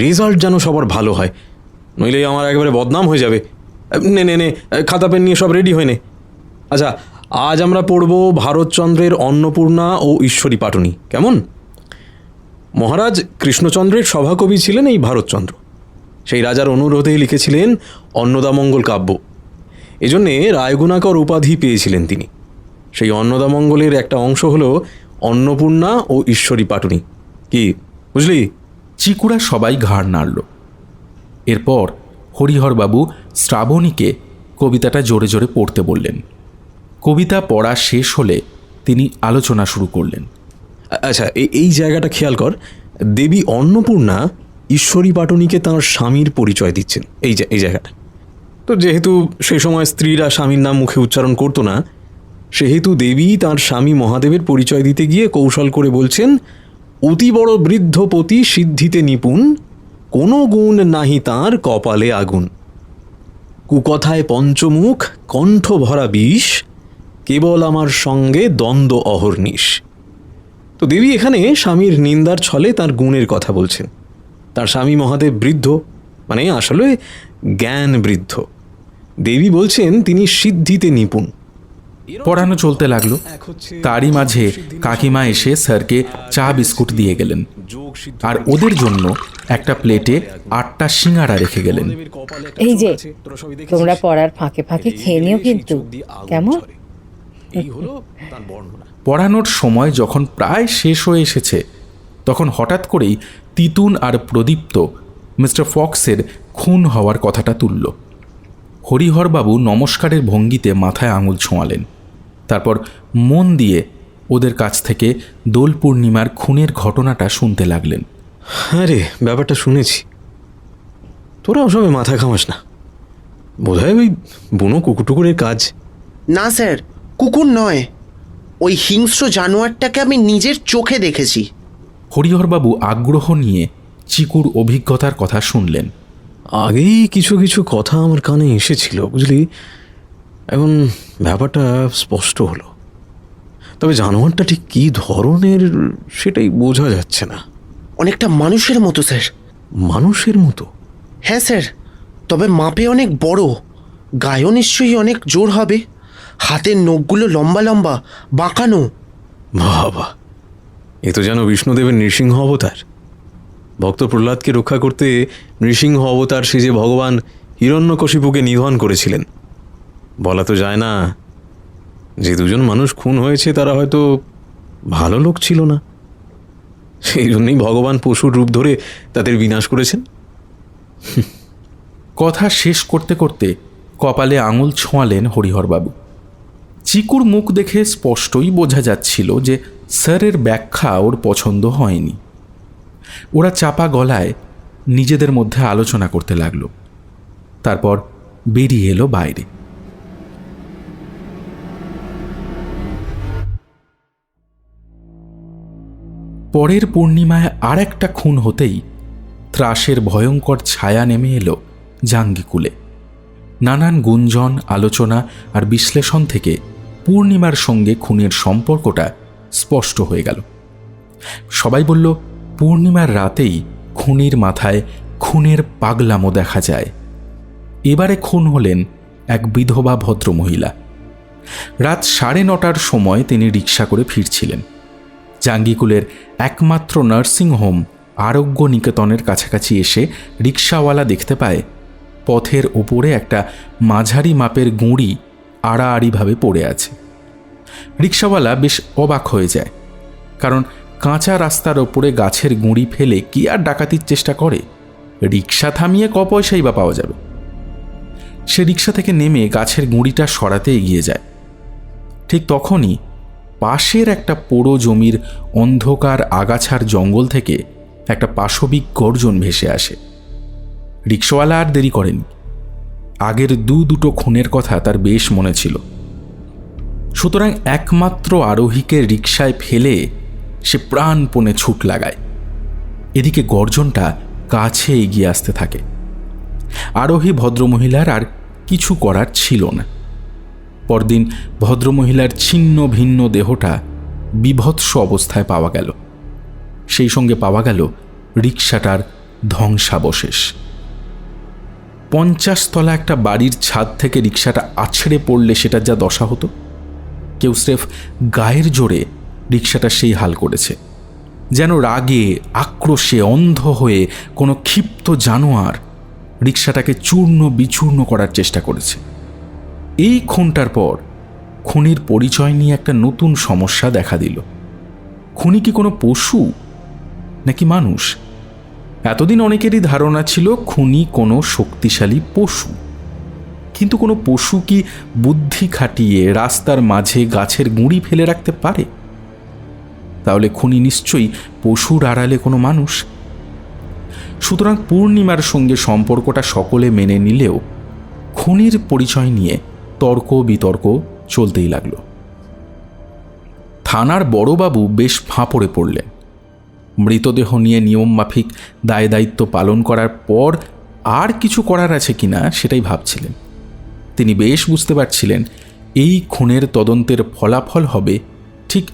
রেজাল্ট যেন সবার ভালো হয়, নইলে আমার একেবারে বদনাম হয়ে যাবে। নে নে নে, খাতা পেন নিয়ে সব রেডি হয়ে নে। আচ্ছা, আজ আমরা পড়ব ভারতচন্দ্রের অন্নপূর্ণা ও ঈশ্বরী পাটনি। কেমন? মহারাজ কৃষ্ণচন্দ্রের সভাকবি ছিলেন এই ভারতচন্দ্র। সেই রাজার অনুরোধেই লিখেছিলেন অন্নদামঙ্গল কাব্য। এজন্যে রায়গুণাকর উপাধি পেয়েছিলেন তিনি। সেই অন্নদামঙ্গলের একটা অংশ হলো অন্নপূর্ণা ও ঈশ্বরী পাটনি। কি বুঝলি? চিকুরা সবাই ঘাড় নাড়ল। এরপর হরিহরবাবু শ্রাবণীকে কবিতাটা জোরে জোরে পড়তে বললেন। কবিতা পড়া শেষ হলে তিনি আলোচনা শুরু করলেন। আচ্ছা, এই জায়গাটা খেয়াল কর। দেবী অন্নপূর্ণা ঈশ্বরী পাটনিকে তাঁর স্বামীর পরিচয় দিচ্ছেন। এই জায়গাটা তো, যেহেতু সে সময় স্ত্রীরা স্বামীর নাম মুখে উচ্চারণ করতো না, সেহেতু দেবী তাঁর স্বামী মহাদেবের পরিচয় দিতে গিয়ে কৌশল করে বলছেন, অতি বড় বৃদ্ধপতি সিদ্ধিতে নিপুণ, কোনো গুণ নাহি তাঁর কপালে আগুন, কুকথায় পঞ্চমুখ কণ্ঠ ভরা বিষ, কেবল আমার সঙ্গে দ্বন্দ্ব অহর্নিশ। তো দেবী এখানে স্বামীর নিন্দার ছলে তার গুণের কথা বলছেন। তার স্বামী মহাদেব বৃদ্ধ, মানে আসলে জ্ঞান বৃদ্ধ। দেবী বলছেন তিনি সিদ্ধিতে নিপুণ। পড়ানো চলতে লাগলো। তারই মাঝে কাকিমা এসে স্যারকে চা বিস্কুট দিয়ে গেলেন, আর ওদের জন্য একটা প্লেটে 8টা সিঙ্গারা রেখে গেলেন। এই যে, তোমরা পড়ার ফাঁকে ফাঁকে খেয়ে নিও কিন্তু, কেমন? পড়ানোর সময় যখন প্রায় শেষ হয়ে এসেছে, তখন হঠাৎ করেই তিতুন আর প্রদীপ্ত মিস্টার ফক্সের খুন হওয়ার কথাটা তুলল। হরিহরবাবু নমস্কারের ভঙ্গিতে মাথায় আঙুল ছোঁয়ালেন। তারপর মন দিয়ে ওদের কাছ থেকে দোল পূর্ণিমার খুনের ঘটনাটা শুনতে লাগলেন। হ্যাঁ রে, ব্যাপারটা শুনেছি। তোরা ওসবে মাথা ঘামাস না। বোধহয় ওই বুনো কুকুরটুকুরের কাজ। না স্যার, কুকুর নয়, ওই হিংস্র জানোয়ারটাকে আমি নিজের চোখে দেখেছি। হরিহরবাবু আগ্রহ নিয়ে চিকুর অভিজ্ঞতার কথা শুনলেন। আগেই কিছু কিছু কথা আমার কানে এসেছিল, বুঝলি। এখন ব্যাপারটা স্পষ্ট হলো। তবে জানোয়ারটা ঠিক কী ধরনের সেটাই বোঝা যাচ্ছে না। অনেকটা মানুষের মতো স্যার। মানুষের মতো? হ্যাঁ স্যার, তবে মাপে অনেক বড়, গায়েও নিশ্চয়ই অনেক জোর হবে। হাতের নখগুলো লম্বা লম্বা, বাঁকানো। বাবা, এ তো যেন বিষ্ণুদেবের নৃসিংহ অবতার। ভক্ত প্রহ্লাদকে রক্ষা করতে নৃসিংহ অবতার সেজে ভগবান হিরণ্যকশিপুকে নিধন করেছিলেন। বলা তো যায় না, যে দুজন মানুষ খুন হয়েছে তারা হয়তো ভালো লোক ছিল না। সেই জন্যই ভগবান পশুর রূপ ধরে তাদের বিনাশ করেছেন। কথা শেষ করতে করতে কপালে আঙুল ছোঁয়ালেন হরিহরবাবু। চিকুর মুখ দেখে স্পষ্টই বোঝা যাচ্ছিল যে স্যারের ব্যাখ্যা ওর পছন্দ হয়নি। ওরা চাপা গলায় নিজেদের মধ্যে আলোচনা করতে লাগলো। তারপর বেরিয়ে এলো বাইরে। পরের পূর্ণিমায় আর একটা খুন হতেই ত্রাসের ভয়ঙ্কর ছায়া নেমে এলো জাঙ্গিকুলে। নানান গুঞ্জন, আলোচনা আর বিশ্লেষণ থেকে পূর্ণিমার সঙ্গে খুনের সম্পর্কটা স্পষ্ট হয়ে গেল। সবাই বলল, পূর্ণিমার রাতেই খুনির মাথায় খুনের পাগলামো দেখা যায়। এবারে খুন হলেন এক বিধবা ভদ্রমহিলা। রাত 9:30টার সময় তিনি রিক্সা করে ফিরছিলেন। জাঙ্গিকুলের একমাত্র নার্সিংহোম আরোগ্য নিকেতনের কাছাকাছি এসে রিক্সাওয়ালা দেখতে পায় পথের ওপরে একটা মাঝারি মাপের গুঁড়ি আড়াআড়িভাবে পড়ে আছে। রিক্সাওয়ালা বেশ অবাক হয়ে যায়, কারণ কাঁচা রাস্তার ওপরে গাছের গুঁড়ি ফেলে কি আর ডাকাতির চেষ্টা করে? রিক্সা থামিয়ে ক পয়সাই বা পাওয়া যাবে। সে রিক্সা থেকে নেমে গাছের গুঁড়িটা সরাতে এগিয়ে যায়। ঠিক তখনই পাশের একটা পোড়ো জমির অন্ধকার আগাছার জঙ্গল থেকে একটা পাশবিক গর্জন ভেসে আসে। রিক্সাওয়ালা আর দেরি করেনি। আগের দুটো খুনের কথা তার বেশ মনে ছিল। সুতরাং একমাত্র আরোহীকে রিক্সায় ফেলে সে প্রাণপণে ছুট লাগায়। এদিকে গর্জনটা কাছে এগিয়ে আসতে থাকে। আরোহী ভদ্রমহিলার আর কিছু করার ছিল না। পরদিন ভদ্রমহিলার ছিন্ন ভিন্ন দেহটা বিভৎস অবস্থায় পাওয়া গেল। সেই সঙ্গে পাওয়া গেল রিক্সাটার ধ্বংসাবশেষ। 50 তলা একটা বাড়ির ছাদ থেকে রিক্সাটা আছড়ে পড়লে সেটার যা দশা হতো, কেউ স্রেফ গায়ের জোরে রিক্সাটা সেই হাল করেছে, যেন রাগে আক্রোশে অন্ধ হয়ে কোনো ক্ষিপ্ত জানোয়ার রিক্সাটাকে চূর্ণ বিচূর্ণ করার চেষ্টা করেছে। এই খুনটার পর খুনির পরিচয় নিয়ে একটা নতুন সমস্যা দেখা দিল। খুনি কি কোনো পশু নাকি মানুষ? এতদিন অনেকেরই ধারণা ছিল খুনি কোনো শক্তিশালী পশু, কিন্তু কোনো পশু কি বুদ্ধি খাটিয়ে রাস্তার মাঝে গাছের গুঁড়ি ফেলে রাখতে পারে? তাহলে খুনি নিশ্চয়ই পশুর আড়ালে কোনো মানুষ। সুতরাং পূর্ণিমার সঙ্গে সম্পর্কটা সকলে মেনে নিলেও খুনির পরিচয় নিয়ে তর্ক বিতর্ক চলতেই লাগল। থানার বড়বাবু বেশ ফাঁপড়ে পড়লেন। মৃতদেহ নিয়ে নিয়মমাফিক দায় দায়িত্ব পালন করার পর আর কিছু করার আছে কিনা সেটাই ভাবছিলেন। তিনি বেশ বুঝতে পারছিলেন এই খুনের তদন্তের ফলাফল হবে ঠিক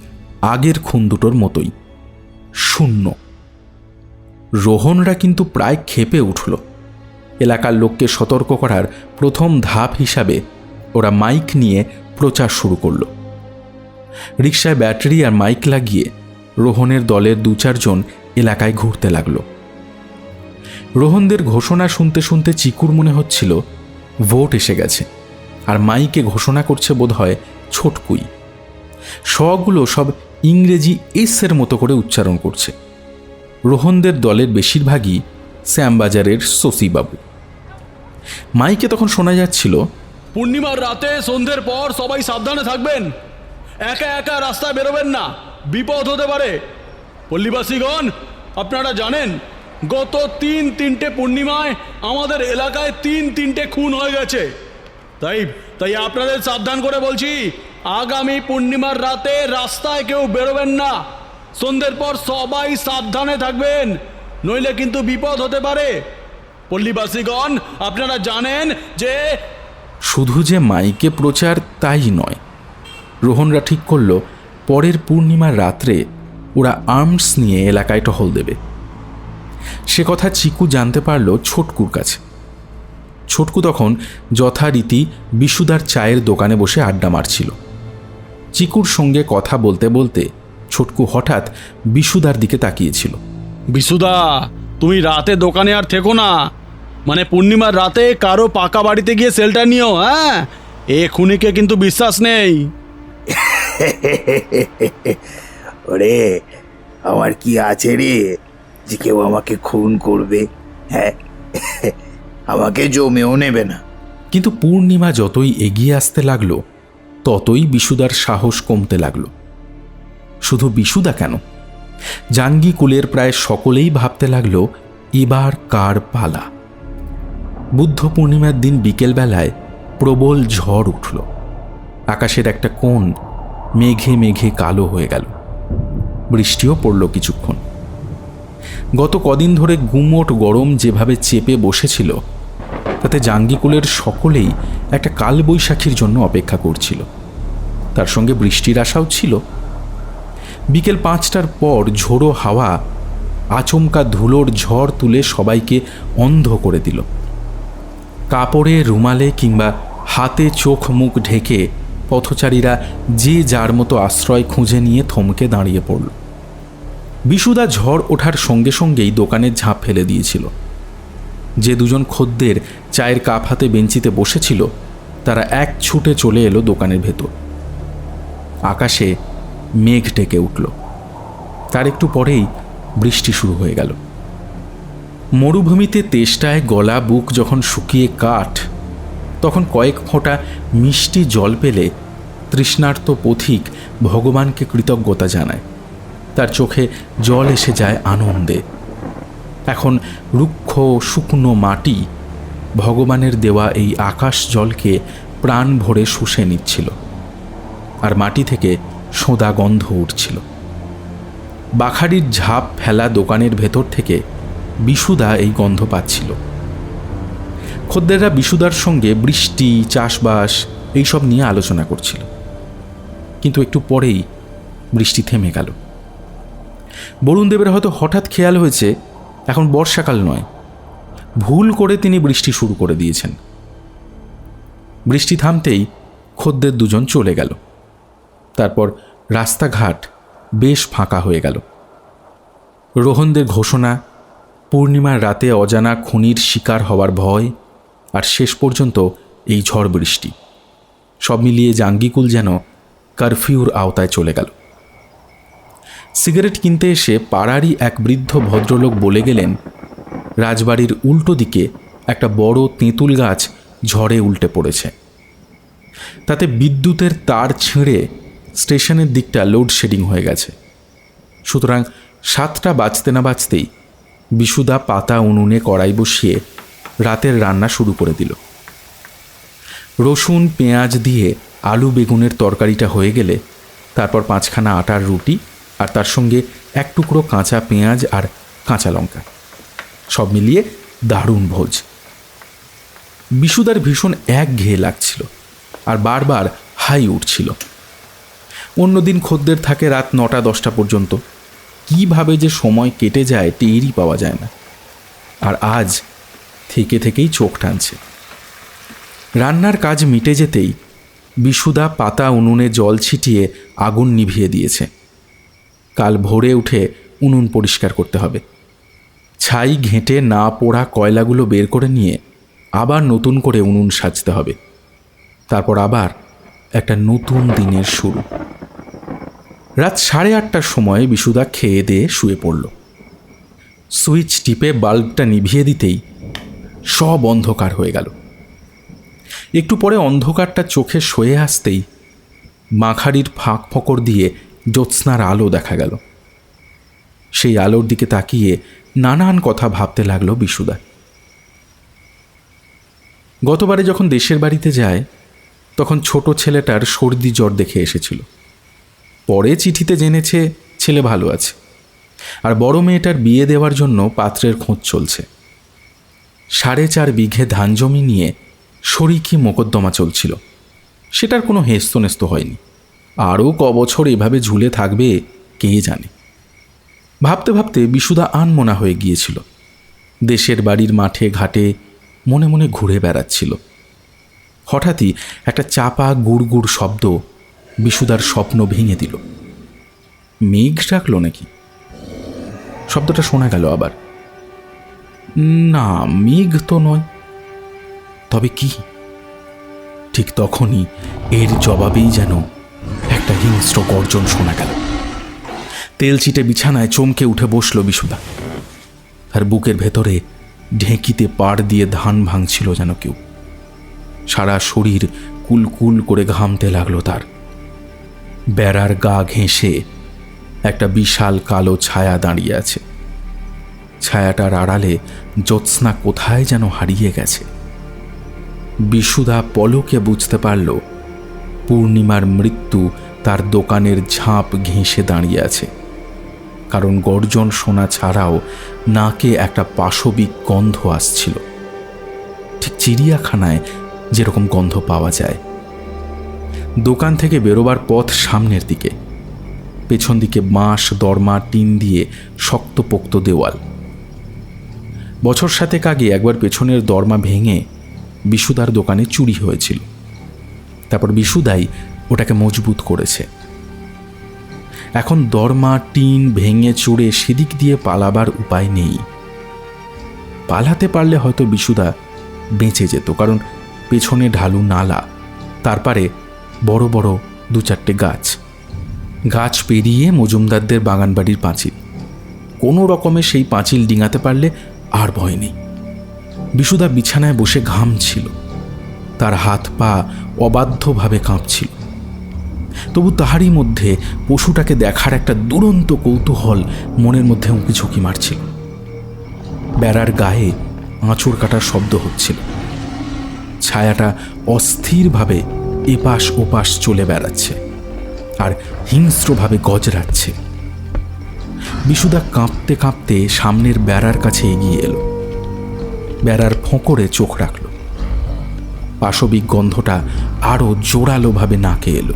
আগের খুন দুটোর মতোই, শূন্য। রোহনরা কিন্তু প্রায় ক্ষেপে উঠল। এলাকার লোককে সতর্ক করার প্রথম ধাপ হিসাবে ওরা মাইক নিয়ে প্রচার শুরু করল। রিকশায় ব্যাটারি আর মাইক লাগিয়ে রোহনের দলের 2-4 জন এলাকায় ঘুরতে লাগলো। রোহনদের ঘোষণা শুনতে শুনতে চিকুর মনে হচ্ছিল ভোট এসে গেছে, আর মাইকে ঘোষণা করছে বোধহয় ছোটকুই। শগুলো সব ইংরেজি এসের মতো করে উচ্চারণ করছে। রোহনদের দলের বেশিরভাগই শ্যামবাজারের শশীবাবু। মাইকে তখন শোনা যাচ্ছিল, পূর্ণিমার রাতে সন্ধ্যের পর সবাই সাবধানে থাকবেন, একা একা রাস্তায় বেরোবেন না, বিপদ হতে পারে। পল্লীবাসীগণ, আপনারা জানেন গত 3 পূর্ণিমায় আমাদের এলাকায় 3 খুন হয়ে গেছে। তাই আপনাদের সাবধান করে বলছি, আগামী পূর্ণিমার রাতে রাস্তায় কেউ বেরোবেন না। সন্ধ্যের পর সবাই সাবধানে থাকবেন, নইলে কিন্তু বিপদ হতে পারে। পল্লীবাসীগণ, আপনারা জানেন যে শুধু যে মাইকে প্রচার তাই নয়, রোহনরা ঠিক করল পরের পূর্ণিমার রাত্রে ওরা আর্মস নিয়ে এলাকায় টহল দেবে। সে কথা চিকু জানতে পারল ছোটকুর কাছে। ছোটকু তখন যথারীতি বিশুদার চায়ের দোকানে বসে আড্ডা মারছিল। চিকুর সঙ্গে কথা বলতে বলতে ছোটকু হঠাৎ বিশুদার দিকে তাকিয়েছিল। বিশুদা, তুমি রাতে দোকানে আর থেকো না, মানে পূর্ণিমার রাতে কারো পাকা বাড়িতে গিয়ে সেলটা নিও। হ্যাঁ, এ খুনিকে কিন্তু বিশ্বাস নেই। ওরে, আমার কি আছে রে যে কেউ আমাকে খুন করবে? হ্যাঁ, আমাকে জমেও নেবে না। কিন্তু পূর্ণিমা যতই এগিয়ে আসতে লাগলো ততই বিশুদার সাহস কমতে লাগলো। শুধু বিশুদা কেন, জাঙ্গি কুলের প্রায় সকলেই ভাবতে লাগলো এবার কার পালা। বুদ্ধ পূর্ণিমার দিন বিকেলবেলায় প্রবল ঝড় উঠল। আকাশের একটা কোণ মেঘে মেঘে কালো হয়ে গেল। বৃষ্টিও পড়ল কিছুক্ষণ। গত কদিন ধরে গুমোট গরম যেভাবে চেপে বসেছিল, তাতে জাঙ্গিকুলের সকলেই একটা কালবৈশাখীর জন্য অপেক্ষা করছিল। তার সঙ্গে বৃষ্টির আশাও ছিল। বিকেল 5টার পর ঝোড়ো হাওয়া আচমকা ধুলোর ঝড় তুলে সবাইকে অন্ধ করে দিল। কাপড়ে, রুমালে কিংবা হাতে চোখ মুখ ঢেকে পথচারীরা যে যার মতো আশ্রয় খুঁজে নিয়ে থমকে দাঁড়িয়ে পড়ল। বিশুদা ঝড় ওঠার সঙ্গে সঙ্গেই দোকানের ঝাঁপ ফেলে দিয়েছিল। যে 2 জন খদ্দের চায়ের কাপ হাতে বেঞ্চিতে বসেছিল, তারা এক ছুটে চলে এলো দোকানের ভেতর। আকাশে মেঘ ডেকে উঠল। তার একটু পরেই বৃষ্টি শুরু হয়ে গেল। মরুভূমিতে তেষ্টায় গলা বুক যখন শুকিয়ে কাঠ, তখন কয়েক ফোঁটা মিষ্টি জল পেলে তৃষ্ণার্ত পথিক ভগবানকে কৃতজ্ঞতা জানায়। তার চোখে জল এসে যায় আনন্দে। এখন রুক্ষ শুকনো মাটি ভগবানের দেওয়া এই আকাশ জলকে প্রাণ ভরে শুষে নিচ্ছিল, আর মাটি থেকে সোঁদা গন্ধ উঠছিল। বাখারির ঝাঁপ ফেলা দোকানের ভেতর থেকে বিশুদা এই গন্ধ পাচ্ছিল। খদ্দেররা বিশুদার সঙ্গে বৃষ্টি, চাষবাস এইসব নিয়ে আলোচনা করছিল। কিন্তু একটু পরেই বৃষ্টি থেমে গেল। বরুণদেবের হয়তো হঠাৎ খেয়াল হয়েছে এখন বর্ষাকাল নয়, ভুল করে তিনি বৃষ্টি শুরু করে দিয়েছেন। বৃষ্টি থামতেই খদ্দের দুজন চলে গেল। তারপর রাস্তাঘাট বেশ ফাঁকা হয়ে গেল। রোহনদের ঘোষণা, পূর্ণিমার রাতে অজানা খুনির শিকার হওয়ার ভয়, আর শেষ পর্যন্ত এই ঝড় বৃষ্টি, সব মিলিয়ে জাঙ্গিকুল যেন কারফিউর আওতায় চলে গেল। সিগারেট কিনতে এসে পাড়ারই এক বৃদ্ধ ভদ্রলোক বলে গেলেন, রাজবাড়ির উল্টো দিকে একটা বড় তেঁতুল গাছ ঝড়ে উল্টে পড়েছে। তাতে বিদ্যুতের তার ছিঁড়ে স্টেশনের দিকটা লোডশেডিং হয়ে গেছে। সুতরাং 7টা বাজতে না বাজতেই বিশুদা পাতা উনুনে কড়াই বসিয়ে রাতের রান্না শুরু করে দিল। রসুন পেঁয়াজ দিয়ে আলু বেগুনের তরকারিটা হয়ে গেলে তারপর 5খানা আটার রুটি আর তার সঙ্গে 1 টুকরো কাঁচা পেঁয়াজ আর কাঁচা লঙ্কা, সব মিলিয়ে দারুণ ভোজ। বিশুদার ভীষণ একঘেয়ে লাগছিল আর বারবার হাই উঠছিল। অন্যদিন খদ্দের থাকে রাত 9টা-10টা পর্যন্ত, কিভাবে যে সময় কেটে যায় টেরই পাওয়া যায় না। আর আজ থেকে থেকেই চোখ টানছে। রান্নার কাজ মিটে যেতেই বিশুদা পাতা উনুনে জল ছিটিয়ে আগুন নিভিয়ে দিয়েছে। কাল ভোরে উঠে উনুন পরিষ্কার করতে হবে। ছাই ঘেঁটে না পোড়া কয়লাগুলো বের করে নিয়ে আবার নতুন করে উনুন সাজতে হবে। তারপর আবার একটা নতুন দিনের শুরু। রাত 8:30টার সময় বিশুদা খেয়ে দিয়ে শুয়ে পড়ল। সুইচ টিপে বাল্বটা নিভিয়ে দিতেই সব অন্ধকার হয়ে গেল। একটু পরে অন্ধকারটা চোখে সয়ে আসতেই মাখারির ফাঁক ফোকর দিয়ে জ্যোৎস্নার আলো দেখা গেল। সেই আলোর দিকে তাকিয়ে নানান কথা ভাবতে লাগলো বিশুদা। গতবারে যখন দেশের বাড়িতে যায় তখন ছোট ছেলেটার সর্দি জ্বর দেখে এসেছিল। পরে চিঠিতে জেনেছে ছেলে ভালো আছে, আর বড় মেয়েটার বিয়ে দেওয়ার জন্য পাত্রের খোঁজ চলছে। 4.5 বিঘে ধান জমি নিয়ে শরিকি মোকদ্দমা চলছিল। সেটার কোনো হেস্তনেস্ত হয়নি। আরও কবছর এভাবে ঝুলে থাকবে কে জানে। ভাবতে ভাবতে বিশুদা আনমনা হয়ে গিয়েছিল। দেশের বাড়ির মাঠে ঘাটে মনে মনে ঘুরে বেড়াচ্ছিল। হঠাৎই একটা চাপা গুড় গুড় শব্দ বিশুদার স্বপ্ন ভেঙে দিল। মেঘ ডাকল নাকি? শব্দটা শোনা গেল আবার। না, মেঘ তো নয়, তবে কি? ঠিক তখনই এর জবাবেই যেন একটা হিংস্র গর্জন শোনা গেল। তেলচিটে বিছানায় চমকে উঠে বসল বিশুদা। তার বুকের ভেতরে ঢেঁকিতে পাড় দিয়ে ধান ভাঙছিল যেন কেউ। সারা শরীর কুলকুল করে ঘামতে লাগলো তার। বেড়ার গা ঘেঁষে একটা বিশাল কালো ছায়া দাঁড়িয়ে আছে। ছায়াটার আড়ালে জ্যোৎস্না কোথায় যেন হারিয়ে গেছে। বিশুদা পলকে বুঝতে পারল পূর্ণিমার মৃত্যু তার দোকানের ঝাঁপ ঘেঁষে দাঁড়িয়ে আছে। কারণ গর্জন শোনা ছাড়াও নাকে একটা পাশবিক গন্ধ আসছিল, ঠিক চিড়িয়াখানায় যেরকম গন্ধ পাওয়া যায়। দোকান থেকে বেরোবার পথ সামনের দিকে, পেছন দিকে বাঁশ দরমা টিন দিয়ে শক্তপোক্ত দেওয়াল। বছর 7 আগে একবার পেছনের দরমা ভেঙে বিশুদার দোকানে চুরি হয়েছিল। তারপর বিশুদাই ওটাকে মজবুত করেছে। এখন দরমা টিন ভেঙে চুড়ে সেদিক দিয়ে পালাবার উপায় নেই। পালাতে পারলে হয়তো বিশুদা বেঁচে যেত, কারণ পেছনে ঢালু নালা, তারপরে বড় বড় 2-4টে গাছ। গাছ পেরিয়ে মজুমদারদের বাগানবাড়ির পাঁচিল। কোনো রকমে সেই পাঁচিল ডিঙাতে পারলে আর ভয় নেই। বিশুদা বিছানায় বসে ঘামছিল। তার হাত পা অবাধ্যভাবে কাঁপছিল। তবু তাহারই মধ্যে পশুটাকে দেখার একটা দুরন্ত কৌতূহল মনের মধ্যে উঁকি ঝুঁকি মারছিল। বেড়ার গায়ে আঁচড় কাটার শব্দ হচ্ছিল। ছায়াটা অস্থিরভাবে এপাশ ওপাশ চলে বেড়াচ্ছে আর হিংস্রভাবে গজরাচ্ছে। বিশুদা কাঁপতে কাঁপতে সামনের বেড়ার কাছে এগিয়ে এলো। বেড়ার ফোঁকরে চোখ রাখল। পাশবিক গন্ধটা আরও জোরালোভাবে নাকে এলো।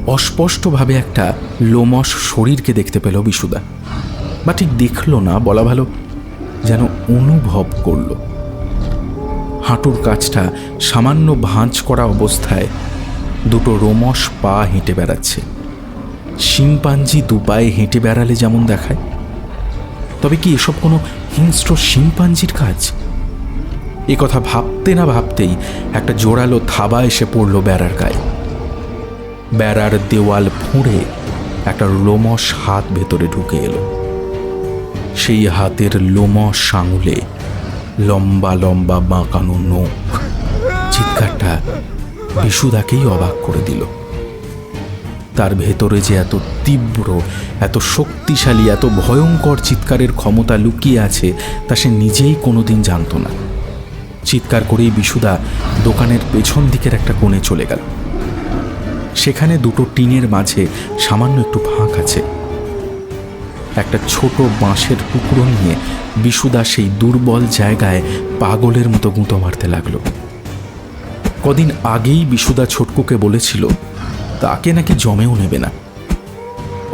অস্পষ্টভাবে একটা লোমশ শরীরকে দেখতে পেল বিশুদা, বা ঠিক দেখল না, বলা ভালো যেন অনুভব করল। হাঁটুর কাছটা সামান্য ভাঁজ করা অবস্থায় দুটো রোমশ পা হেঁটে বেড়াচ্ছে। শিম্পাঞ্জি দুপায়ে হেঁটে বেড়ালে যেমন দেখায়। তবে কি এসব কোনো হিংস্র শিম্পাঞ্জির কাজ? এ কথা ভাবতে না ভাবতেই একটা জোরালো থাবা এসে পড়ল বেড়ার গায়ে। বেড়ার দেওয়াল ফুঁড়ে একটা লোমশ হাত ভেতরে ঢুকে এলো। সেই হাতের লোমশ আঙুলে লম্বা লম্বা বাঁকানো নখ। চিৎকারটা বিশুদাকেই অবাক করে দিল। তার ভেতরে যে এত তীব্র, এত শক্তিশালী, এত ভয়ঙ্কর চিৎকারের ক্ষমতা লুকিয়ে আছে তা সে নিজেই কোনোদিন জানত না। চিৎকার করেই বিশুদা দোকানের পেছন দিকের একটা কোণে চলে গেল। সেখানে দুটো টিনের মাঝে সামান্য একটু ফাঁক আছে। একটা ছোট বাঁশের টুকরো নিয়ে বিশুদা সেই দুর্বল জায়গায় পাগলের মতো গুঁতো মারতে লাগলো। কদিন আগেই বিশুদা ছোটকুকে বলেছিল তাকে নাকি জমেও নেবে না,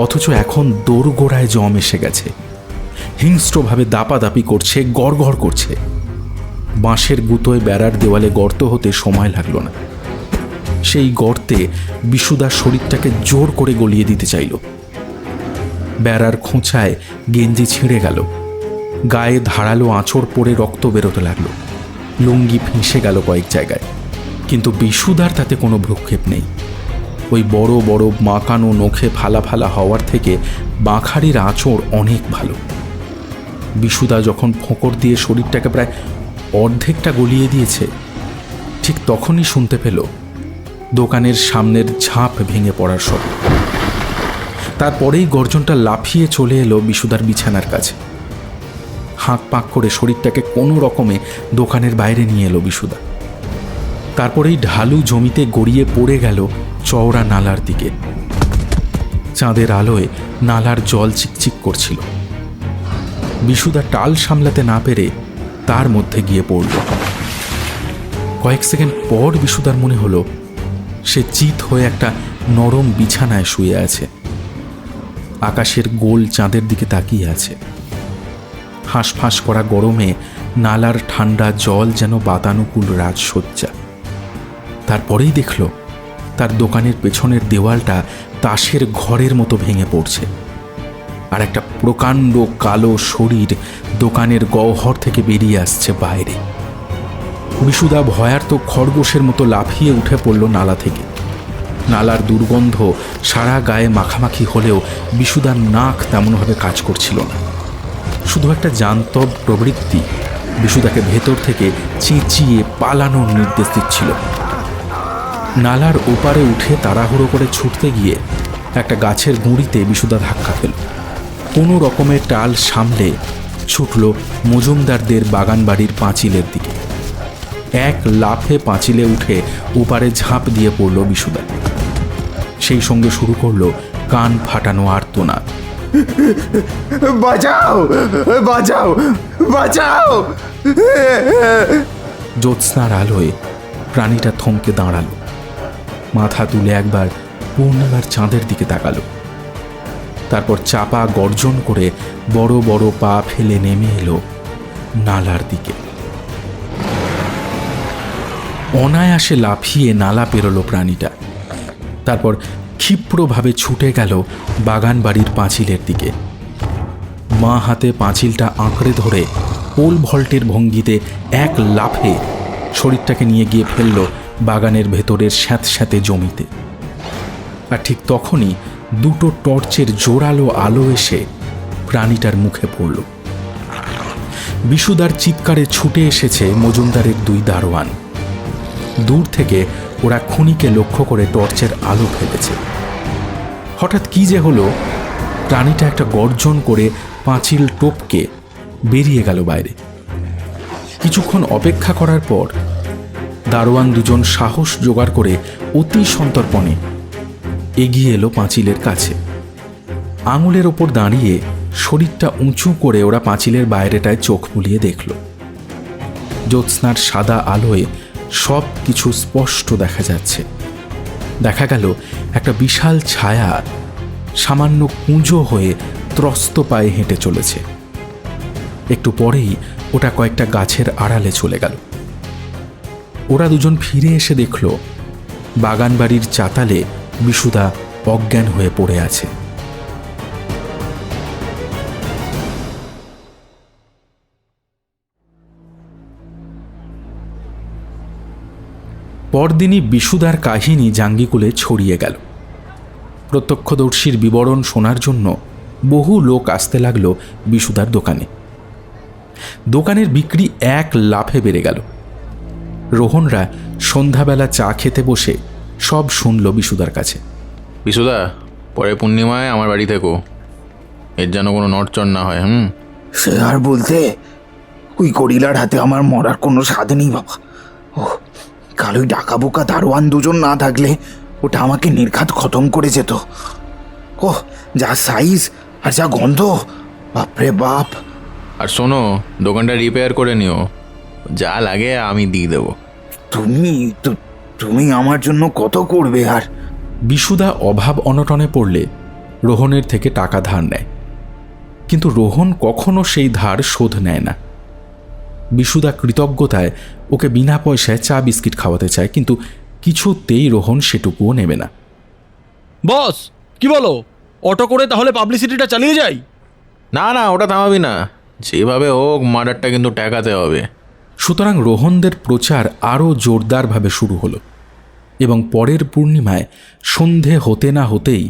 অথচ এখন দোরগোড়ায় জম এসে গেছে। হিংস্রভাবে দাপাদাপি করছে, গড়গড় করছে। বাঁশের গুঁতোয় বেড়ার দেওয়ালে গর্ত হতে সময় লাগলো না। সেই গর্তে বিশুদার শরীরটাকে জোর করে গলিয়ে দিতে চাইল। বেড়ার খোঁচায় গেঞ্জি ছিঁড়ে গেল, গায়ে ধারালো আঁচড় পড়ে রক্ত বেরোতে লাগলো, লুঙ্গি ফেঁসে গেল কয়েক জায়গায়। কিন্তু বিশুদার তাতে কোনো ভ্রুক্ষেপ নেই। ওই বড় বড় বাঁকানো নখে ফালা ফালা হওয়ার থেকে বাঁখারির আঁচড় অনেক ভালো। বিশুদা যখন ফোঁকর দিয়ে শরীরটাকে প্রায় অর্ধেকটা গলিয়ে দিয়েছে, ঠিক তখনই শুনতে পেল দোকানের সামনের ঝাঁপ ভেঙে পড়ার শব্দ। তারপরেই গর্জনটা লাফিয়ে চলে এলো বিশুদার বিছানার কাছে। হাঁক পাক করে শরীরটাকে কোনো রকমে দোকানের বাইরে নিয়ে এলো বিশুদা। তারপরেই ঢালু জমিতে গড়িয়ে পড়ে গেল চওড়া নালার দিকে। চাঁদের আলোয় নালার জল চিকচিক করছিল। বিশুদা টাল সামলাতে না পেরে তার মধ্যে গিয়ে পড়ল। কয়েক সেকেন্ড পর বিশুদার মনে হলো সে চিত হয়ে একটা নরম বিছানায় শুয়ে আছে, আকাশের গোল চাঁদের দিকে তাকিয়ে আছে। হাঁসফাঁস করা গরমে নালার ঠান্ডা জল যেন বাতানুকূল রাজসজ্জা। তারপরেই দেখল তার দোকানের পেছনের দেওয়ালটা তাসের ঘরের মতো ভেঙে পড়ছে, আর একটা প্রকাণ্ড কালো শরীর দোকানের গহ্বর থেকে বেরিয়ে আসছে বাইরে। বিশুদা ভয়ার্ত খরগোশের মতো লাফিয়ে উঠে পড়ল নালা থেকে। নালার দুর্গন্ধ সারা গায়ে মাখামাখি হলেও বিশুদার নাক তেমনভাবে কাজ করছিল না। শুধু একটা জান্তব প্রবৃত্তি বিশুদাকে ভেতর থেকে চেঁচিয়ে পালানোর নির্দেশ দিচ্ছিল। নালার ওপারে উঠে তাড়াহুড়ো করে ছুটতে গিয়ে একটা গাছের গুঁড়িতে বিশুদা ধাক্কা পেল। কোনো রকমের টাল সামলে ছুটল মজুমদারদের বাগান বাড়ির পাঁচিলের দিকে। এক লাফে পাঁচিলে উঠে ওপারে ঝাঁপ দিয়ে পড়ল বিশুদা। সেই সঙ্গে শুরু করলো কান ফাটানো আর্তনাদ। বাঁচাও, বাঁচাও, বাঁচাও! জ্যোৎস্নার আলোয় প্রাণীটা থমকে দাঁড়ালো, মাথা তুলে একবার পূর্ণিমার চাঁদের দিকে তাকালো। তারপর চাপা গর্জন করে বড় বড় পা ফেলে নেমে এলো নালার দিকে। অনায়াসে লাফিয়ে নালা পেরোলো প্রাণীটা। তারপর ক্ষিপ্রভাবে ছুটে গেল বাগান বাড়ির পাঁচিলের দিকে। বাঁ হাতে পাঁচিলটা আঁকড়ে ধরে পোল ভল্টের ভঙ্গিতে এক লাফে শরীরটাকে নিয়ে গিয়ে ফেলল বাগানের ভেতরের স্যাঁতস্যাঁতে জমিতে। আর ঠিক তখনই দুটো টর্চের জোরালো আলো এসে প্রাণীটার মুখে পড়ল। বিশুদার চিৎকারে ছুটে এসেছে মজুমদারের দুই দারোয়ান। দূর থেকে ওরা খুনিকে লক্ষ্য করে টর্চের আলো ফেলেছে। হঠাৎ কি যে হলো, প্রাণীটা একটা গর্জন করে পাঁচিল টপকে বেরিয়ে গেল বাইরে। কিছুক্ষণ অপেক্ষা করার পর দারোয়ান দুজন সাহস জোগাড় করে অতি সন্তর্পণে এগিয়ে এলো পাঁচিলের কাছে। আঙুলের ওপর দাঁড়িয়ে শরীরটা উঁচু করে ওরা পাঁচিলের বাইরেটায় চোখ বুলিয়ে দেখল। জ্যোৎস্নার সাদা আলোয় সব কিছু স্পষ্ট দেখা যাচ্ছে। দেখা গেল একটা বিশাল ছায়া সামান্য কুঁজো হয়ে ত্রস্ত পায়ে হেঁটে চলেছে। একটু পরেই ওটা কয়েকটা গাছের আড়ালে চলে গেল। ওরা দুজন ফিরে এসে দেখল বাগানবাড়ির চাতালে বিশুদা অজ্ঞান হয়ে পড়ে আছে। পরদিনই বিশুদার কাহিনী জাঙ্গিকুলে ছড়িয়ে গেল। প্রত্যক্ষদর্শীর বিবরণ শোনার জন্য বহু লোক আসতে লাগলো বিশুদার দোকানে। দোকানের বিক্রি এক লাফে বেড়ে গেল। রোহনরা সন্ধ্যাবেলা চা খেতে বসে সব শুনল বিশুদার কাছে। বিশুদা, পরে পূর্ণিমায় আমার বাড়ি থেকো, এর যেন কোনো নড়চড় না হয়। সে আর বলতে, ওই গরিলার হাতে আমার মরার কোনো স্বাদ নেই বাবা। ও কাল ওই ডাকা বোকা দারোয়ান দুজন না থাকলে ওটা আমাকে নির্ঘাত খতম করে যেত। ও যা সাইজ আর যা গন্ধ, বাপরে বাপ। আর শোনো, দোকানটা রিপেয়ার করে নিও, যা লাগে আমি দিয়ে দেবো। তুমি আমার জন্য কত করবে? আর বিশুদা অভাব অনটনে পড়লে রোহনের থেকে টাকা ধার নেয়, কিন্তু রোহন কখনো সেই ধার শোধ নেয় না। বিশুদা কৃতজ্ঞতায় ওকে বিনা পয়সায় চা বিস্কিট খাওয়াতে চায়, কিন্তু কিছুতেই রোহন সেটুকুও নেবে না। বস, কি বলো, অটো করে তাহলে পাবলিসিটিটা চালিয়ে যাই? না না, ওটা থামাবি না, যেভাবে হোক মার্ডারটা কিন্তু ঠেকাতে হবে। সুতরাং রোহনদের প্রচার আরও জোরদারভাবে শুরু হলো এবং পরের পূর্ণিমায় সন্ধে হতে না হতেই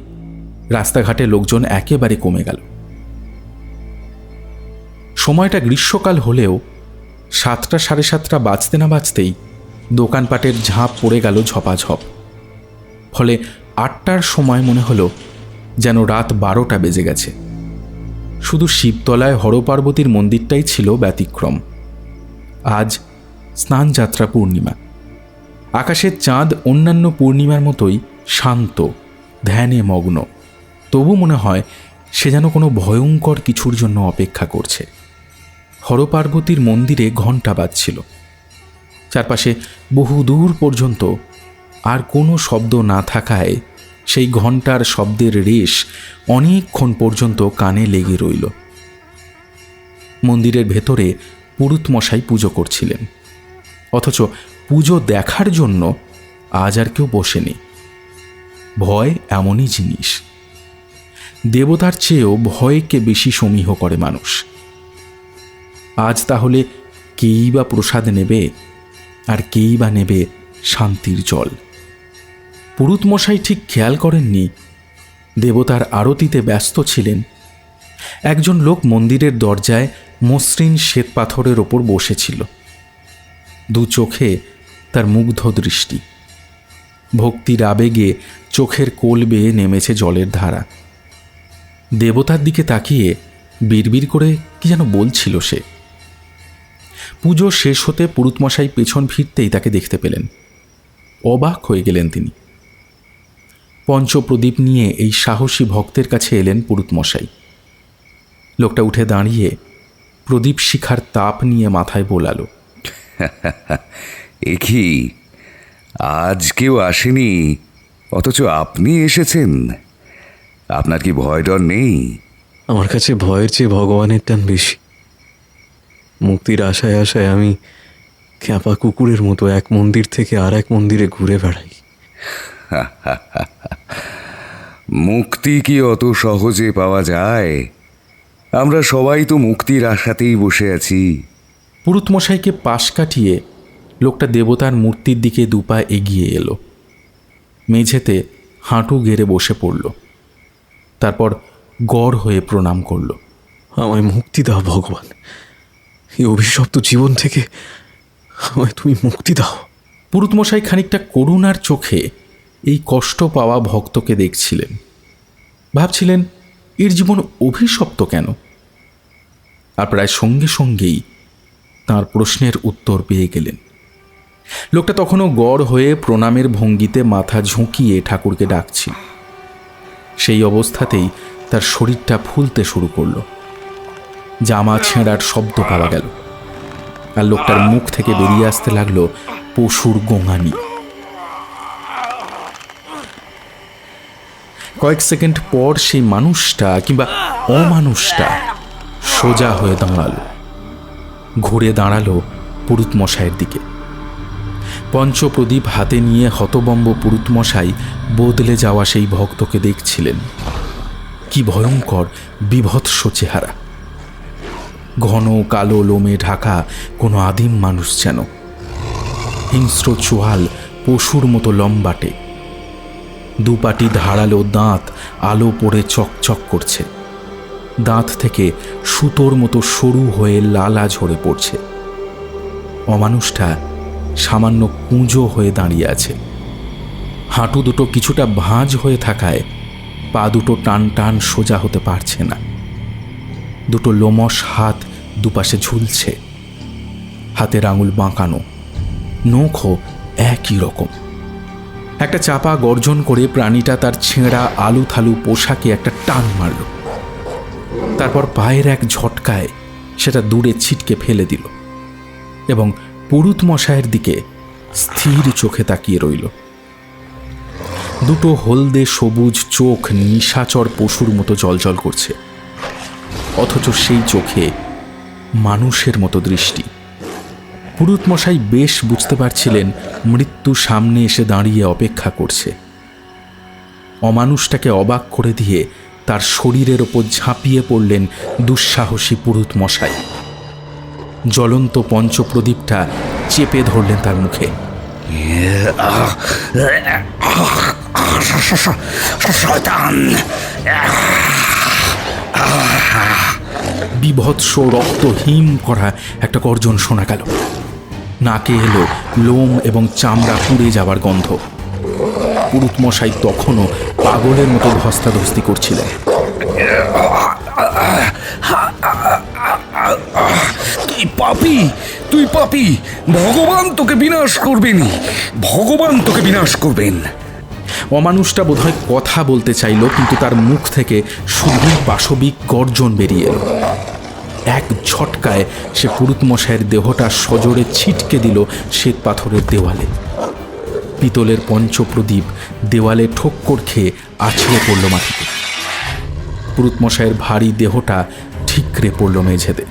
রাস্তাঘাটে লোকজন একেবারে কমে গেল। সময়টা গ্রীষ্মকাল হলেও 7টা সাড়ে 7টা বাজতে না বাজতেই দোকানপাটের ঝাঁপ পড়ে গেল ঝপাঝপ। ফলে 8টার সময় মনে হলো যেন রাত 12টা বেজে গেছে। শুধু শিবতলায় হরপার্বতীর মন্দিরটাই ছিল ব্যতিক্রম। আজ স্নানযাত্রা পূর্ণিমা। আকাশের চাঁদ অন্যান্য পূর্ণিমার মতোই শান্ত, ধ্যানে মগ্ন। তবু মনে হয় সে যেন কোনো ভয়ঙ্কর কিছুর জন্য অপেক্ষা করছে। হরপার্বতীর মন্দিরে ঘণ্টা বাজছিল। চারপাশে বহু দূর পর্যন্ত আর কোনো শব্দ না থাকায় সেই ঘণ্টার শব্দের রেশ অনেকক্ষণ পর্যন্ত কানে লেগে রইল। মন্দিরের ভেতরে পুরুতমশাই পুজো করছিলেন, অথচ পুজো দেখার জন্য আজ আর কেউ বসেনি। ভয় এমনই জিনিস, দেবতার চেয়েও ভয়কে বেশি সমীহ করে মানুষ। আজ তাহলে কেই বা প্রসাদ নেবে, আর কেই বা নেবে শান্তির জল। পুরুতমশাই ঠিক খেয়াল করেননি দেবতার আরতিতে ব্যস্ত ছিলেন। একজন লোক মন্দিরের দরজায় মসৃণ শ্বেত পাথরের ওপর বসেছিল। দু চোখে তার মুগ্ধ দৃষ্টি। ভক্তির আবেগে চোখের কোল বেয়ে নেমেছে জলের ধারা। দেবতার দিকে তাকিয়ে বিড়বিড় করে কি যেন বলছিল সে। পুজো শেষ হতে পুরুতমশাই পেছন ফিরতেই তাকে দেখতে পেলেন। অবাক হয়ে গেলেন তিনি। পঞ্চপ্রদীপ নিয়ে এই সাহসী ভক্তের কাছে এলেন পুরুতমশাই। লোকটা উঠে দাঁড়িয়ে প্রদীপ শিখার তাপ নিয়ে মাথায় বোলালো। এ কি, আজ কেউ আসেনি, অথচ আপনি এসেছেন? আপনার কি ভয় ডর নেই? আমার কাছে ভয়ের চেয়ে ভগবানের টান বেশি। মুক্তির আশায় আশায় আমি খ্যাপা কুকুরের মতো এক মন্দির থেকে আর এক মন্দিরে ঘুরে বেড়াই। মুক্তি কি অত সহজে পাওয়া যায়? আমরা সবাই তো মুক্তির আশাতেই বসে আছি। পুরুতমশাইকে পাশ কাটিয়ে লোকটা দেবতার মূর্তির দিকে দুপা এগিয়ে এলো। মেঝেতে হাঁটু গেড়ে বসে পড়ল। তারপর গড় হয়ে প্রণাম করল। আমায় মুক্তি দাও ভগবান, এই অভিশপ্ত জীবন থেকে আমায় তুমি মুক্তি দাও। পুরুতমশাই খানিকটা করুণার চোখে এই কষ্ট পাওয়া ভক্তকে দেখছিলেন। ভাবছিলেন এর জীবন অভিশপ্ত কেন। আর প্রায় সঙ্গে সঙ্গেই তাঁর প্রশ্নের উত্তর পেয়ে গেলেন। লোকটা তখনও গড় হয়ে প্রণামের ভঙ্গিতে মাথা ঝুঁকিয়ে ঠাকুরকে ডাকছিল। সেই অবস্থাতেই তার শরীরটা ফুলতে শুরু করল। জামা ছেঁড়ার শব্দ পাওয়া গেল, আর লোকটার মুখ থেকে বেরিয়ে আসতে লাগলো পশুর গোঙানি। কয়েক সেকেন্ড পর সেই মানুষটা কিংবা অমানুষটা সোজা হয়ে দাঁড়ালো। ঘুরে দাঁড়ালো পুরুতমশাইয়ের দিকে। পঞ্চপ্রদীপ হাতে নিয়ে হতবম্ব পুরুতমশাই বদলে যাওয়া সেই ভক্তকে দেখছিলেন। কি ভয়ঙ্কর বিভৎস চেহারা! ঘন কালো লোমে ঢাকা কোনো আদিম মানুষ যেন। হিংস্র চোয়াল পশুর মতো লম্বাটে, দুপাটি ধারালো দাঁত আলো পড়ে চকচক করছে। দাঁত থেকে সুতোর মতো সরু হয়ে লালা ঝরে পড়ছে। অমানুষটা সামান্য কুঁজো হয়ে দাঁড়িয়ে আছে। হাঁটু দুটো কিছুটা ভাঁজ হয়ে থাকায় পা দুটো টান টান সোজা হতে পারছে না। দুটো লোমশ হাত দুপাশে ঝুলছে। হাতের আঙুল বাঁকানো, নখও একই রকম। একটা চাপা গর্জন করে প্রাণীটা তার ছেঁড়া আলু থালু পোশাকে একটা টান মারল। তারপর পায়ের এক ঝটকায় সেটা দূরে ছিটকে ফেলে দিল এবং পুরুতমশাইয়ের দিকে স্থির চোখে তাকিয়ে রইল। দুটো হলদে সবুজ চোখ নিশাচর পশুর মতো জ্বলজ্বল করছে, অথচ সেই চোখে মানুষের মতো দৃষ্টি। পুরুতমশাই বেশ বুঝতে পারছিলেন মৃত্যু সামনে এসে দাঁড়িয়ে অপেক্ষা করছে। অমানুষটাকে অবাক করে দিয়ে তার শরীরের ওপর ঝাঁপিয়ে পড়লেন দুঃসাহসী পুরুতমশাই। জ্বলন্ত পঞ্চপ্রদীপটা চেপে ধরলেন তার মুখে। বিভৎস রক্ত হিম করা একটা গর্জন শোনা গেল। নাকে এলো লোম এবং চামড়া পুড়ে যাওয়ার গন্ধ। পুরুতমশাই তখনও পাগলের মতো ধস্তাধস্তি করছিলেন। তুই পাপী, ভগবান তোকে বিনাশ করবেন, ভগবান তোকে বিনাশ করবেন। অমানুষটা বোধহয় কথা বলতে চাইল, কিন্তু তার মুখ থেকে শুধুই পাশবিক গর্জন বেরিয়ে এলো। এক ঝটকায় সে পুরুতমশাইয়ের দেহটা সজোরে ছিটকে দিল শ্বেত পাথরের দেওয়ালে। পিতলের পঞ্চপ্রদীপ দেওয়ালে ঠোক্কর খেয়ে আছড়ে পড়ল মাটিতে। পুরুতমশাইয়ের ভারী দেহটা ঠিকরে পড়ল মেঝেতে।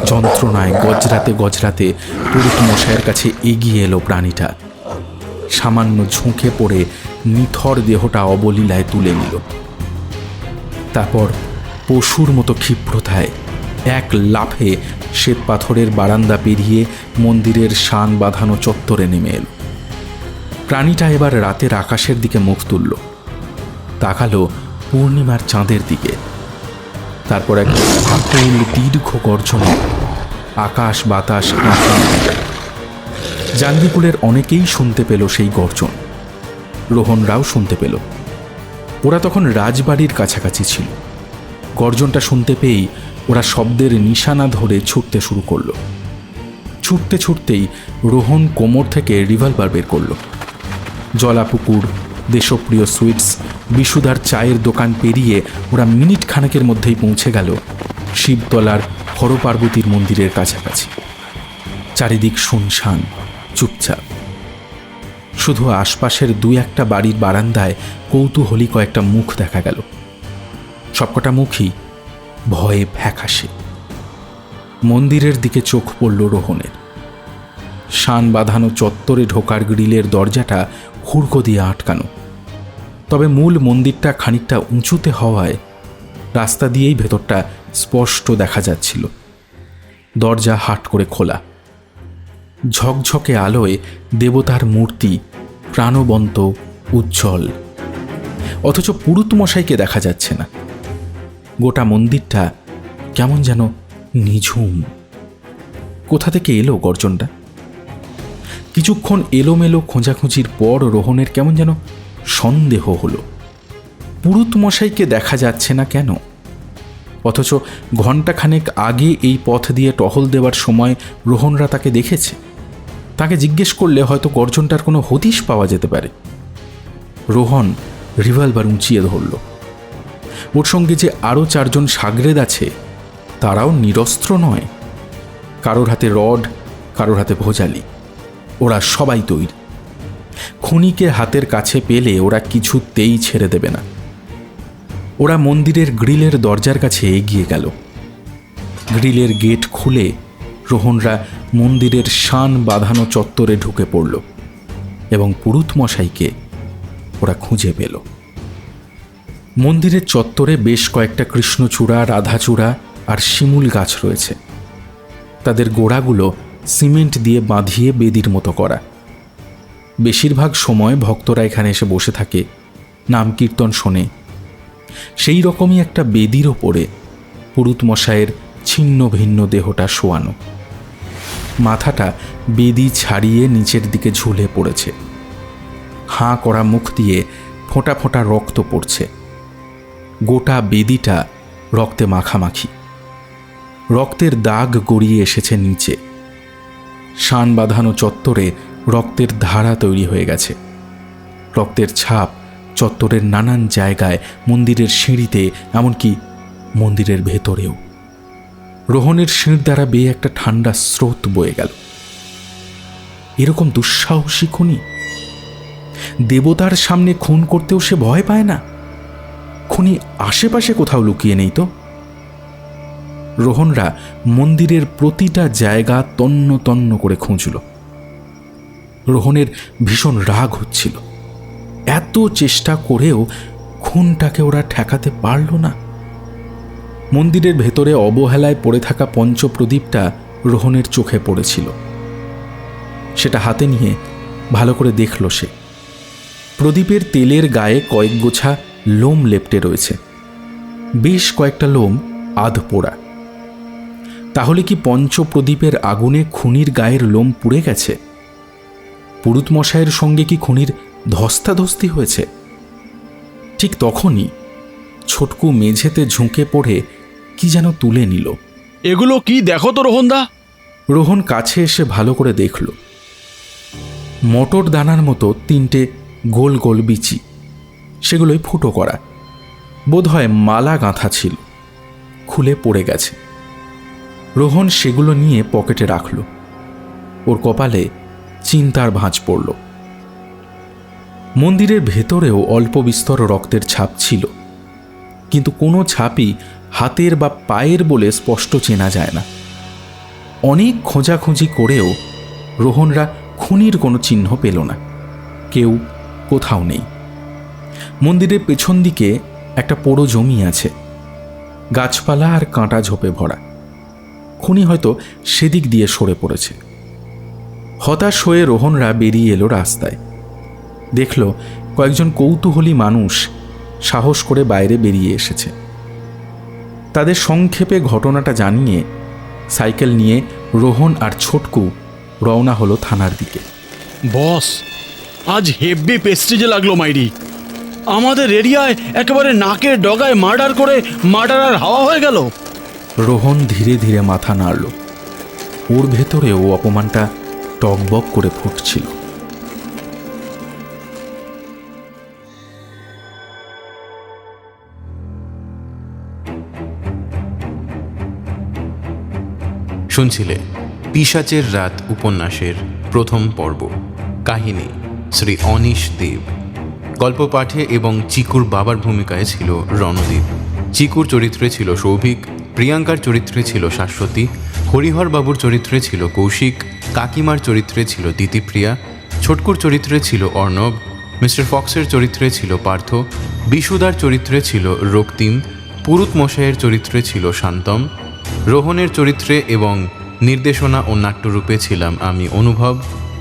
যন্ত্রণায় গজরাতে গজরাতে পুরুতমশাইয়ের কাছে এগিয়ে এলো প্রাণীটা। সামান্য ঝুঁকে পড়ে নিথর দেহটা অবলীলায় তুলে নিল। তারপর পশুর মতো ক্ষিপ্রতায় এক লাফে শ্বেত পাথরের বারান্দা পেরিয়ে মন্দিরের শান বাঁধানো চত্বরে নেমে এল। প্রাণীটা এবার রাতের আকাশের দিকে মুখ তুলল, তাকালো পূর্ণিমার চাঁদের দিকে। তারপর এক আকুল দীর্ঘ গর্জনে আকাশ বাতাস কাঁপে উঠল। জাঙ্গিপুরের অনেকেই শুনতে পেল সেই গর্জন। রোহনরাও শুনতে পেল। ওরা তখন রাজবাড়ির কাছাকাছি ছিল। গর্জনটা শুনতে পেয়েই ওরা শব্দের নিশানা ধরে ছুটতে শুরু করলো। ছুটতে ছুটতেই রোহন কোমর থেকে রিভলভার বের করল। জলাপুকুর, দেশপ্রিয় সুইটস, বিশুদার চায়ের দোকান পেরিয়ে ওরা মিনিট খানেকের মধ্যেই পৌঁছে গেল শিবতলার হরপার্বতীর মন্দিরের কাছাকাছি। চারিদিক শুনশান, চুপচাপ। শুধু আশপাশের দুই একটা বাড়ির বারান্দায় কৌতূহলী কয়েকটা মুখ দেখা গেল। সবকটা মুখই ভয়ে ফ্যাকাশে। মন্দিরের দিকে চোখ পড়ল রোহনের। শান বাঁধানো চত্বরে ঢোকার গ্রিলের দরজাটা হুড়কো দিয়ে আটকানো। তবে মূল মন্দিরটা খানিকটা উঁচুতে হওয়ায় রাস্তা দিয়েই ভেতরটা স্পষ্ট দেখা যাচ্ছিল। দরজা হাট করে খোলা। ঝকঝকে আলোয় দেবতার মূর্তি প্রাণবন্ত, উজ্জ্বল। অথচ পুরুতমশাইকে দেখা যাচ্ছে না। গোটা মন্দিরটা কেমন যেন নিঝুম। কোথা থেকে এলো গর্জনটা? কিছুক্ষণ এলোমেলো খোঁজাখুঁজির পর রোহনের কেমন যেন সন্দেহ হলো, পুরুতমশাইকে দেখা যাচ্ছে না কেন? অথচ ঘণ্টাখানেক আগে এই পথ দিয়ে টহল দেওয়ার সময় রোহনরা তাকে দেখেছে। তাকে জিজ্ঞেস করলে হয়তো গর্জনটার কোনো হদিশ পাওয়া যেতে পারে। রোহন রিভলভার উঁচিয়ে ধরল। ওর সঙ্গে যে আরও 4 জন সাগরেদ আছে, তারাও নিরস্ত্র নয়। কারোর হাতে রড, কারোর হাতে ভোজালি। ওরা সবাই তৈরি। খুনিকে হাতের কাছে পেলে ওরা কিছুতেই ছেড়ে দেবে না। ওরা মন্দিরের গ্রিলের দরজার কাছে এগিয়ে গেল। গ্রিলের গেট খুলে রোহনরা মন্দিরের শান বাঁধানো চত্বরে ঢুকে পড়ল এবং পুরুত মশাইকে ওরা খুঁজে পেল। মন্দিরের চত্বরে বেশ কয়েকটা কৃষ্ণচূড়া, রাধাচূড়া আর শিমুল গাছ রয়েছে। তাদের গোড়াগুলো সিমেন্ট দিয়ে বাঁধিয়ে বেদির মতো করা। বেশিরভাগ সময় ভক্তরা এখানে এসে বসে থাকে, নাম কীর্তন শোনে। সেই রকমই একটা বেদির ওপরে পুরুত মশাইয়ের ছিন্ন ভিন্ন দেহটা শোয়ানো। মাথাটা বেদি ছাড়িয়ে নিচের দিকে ঝুলে পড়েছে। হাঁ করা মুখ দিয়ে ফোঁটা ফোঁটা রক্ত পড়ছে। গোটা বেদিটা রক্তে মাখামাখি। রক্তের দাগ গড়িয়ে এসেছে নিচে। শান বাঁধানো চত্বরে রক্তের ধারা তৈরি হয়ে গেছে। রক্তের ছাপ চত্বরের নানান জায়গায়, মন্দিরের সিঁড়িতে, এমনকি মন্দিরের ভেতরেও। রোহনের শির দ্বারা বেয়ে একটা ঠান্ডা স্রোত বয়ে গেল। এরকম দুঃসাহসী খুনি! দেবতার সামনে খুন করতেও সে ভয় পায় না? খুনি আশেপাশে কোথাও লুকিয়ে নেই তো? রোহনরা মন্দিরের প্রতিটা জায়গা তন্ন তন্ন করে খুঁজল। রোহনের ভীষণ রাগ হচ্ছিল। এত চেষ্টা করেও খুনটাকে ওরা ঠেকাতে পারল না। মন্দিরের ভেতরে অবহেলায় পড়ে থাকা পঞ্চপ্রদীপটা রোহনের চোখে পড়েছিল। সেটা হাতে নিয়ে ভালো করে দেখল সে। প্রদীপের তেলের গায়ে কয়েক গোছা লোম লেপ্টে রয়েছে। বেশ কয়েকটা লোম আধ পোড়া। তাহলে কি পঞ্চপ্রদীপের আগুনে খুনির গায়ের লোম পুড়ে গেছে? পুরুত মশাইয়ের সঙ্গে কি খুনির ধস্তাধস্তি হয়েছে? ঠিক তখনই ছোটকু মেঝেতে ঝুঁকে পড়ে কি যেন তুলে নিল। এগুলো কি দেখো তো রোহনদা। রোহন কাছে এসে ভালো করে দেখল। মটর দানার মতো তিনটে গোল গোল বিচি, সেগুলোই ফুটো করা। বোধহয় মালা গাঁথা ছিল, খুলে পড়ে গেছে। রোহন সেগুলো নিয়ে পকেটে রাখল। ওর কপালে চিন্তার ভাঁজ পড়ল। মন্দিরের ভেতরেও অল্প বিস্তর রক্তের ছাপ ছিল, কিন্তু কোনো ছাপই হাতের বা পায়ের বলে স্পষ্ট চেনা যায় না। অনেক খোঁজাখুঁজি করেও রোহনরা খুনির কোনো চিহ্ন পেল না। কেউ কোথাও নেই। মন্দিরের পেছন দিকে একটা পোড়ো জমি আছে, গাছপালা আর কাঁটা ঝোপে ভরা। খুনি হয়তো সেদিক দিয়ে সরে পড়েছে। হতাশ হয়ে রোহনরা বেরিয়ে এলো রাস্তায়। দেখল কয়েকজন কৌতূহলী মানুষ সাহস করে বাইরে বেরিয়ে এসেছে। তাদের সংক্ষেপে ঘটনাটা জানিয়ে সাইকেল নিয়ে রোহন আর ছোটকু রওনা হলো থানার দিকে। বস, আজ হেভি পেস্টিজে লাগলো মাইরি। আমাদের এরিয়ায় একেবারে নাকের ডগায় মার্ডার করে মার্ডারার হাওয়া হয়ে গেল। রোহন ধীরে ধীরে মাথা নাড়ল। ওর ভেতরেও অপমানটা টকবক করে ফুটছিল। শুনছিলে পিশাচের রাত উপন্যাসের প্রথম পর্ব। কাহিনী শ্রী অনিশ দেব। গল্প পাঠে এবং চিকুর বাবার ভূমিকায় ছিল রণদীপ। চিকুর চরিত্রে ছিল সৌভিক, প্রিয়াঙ্কার চরিত্রে ছিল শাশ্বতী, হরিহর বাবুর চরিত্রে ছিল কৌশিক, কাকিমার চরিত্রে ছিল দিতিপ্রিয়া, ছোটকুর চরিত্রে ছিল অর্ণব, মিস্টার ফক্সের চরিত্রে ছিল পার্থ, বিশুদার চরিত্রে ছিল রক্তিম, পুরুত মশাইয়ের চরিত্রে ছিল শান্তম, রোহনের চরিত্রে এবং নির্দেশনা ও নাট্যরূপে ছিলাম আমি অনুভব।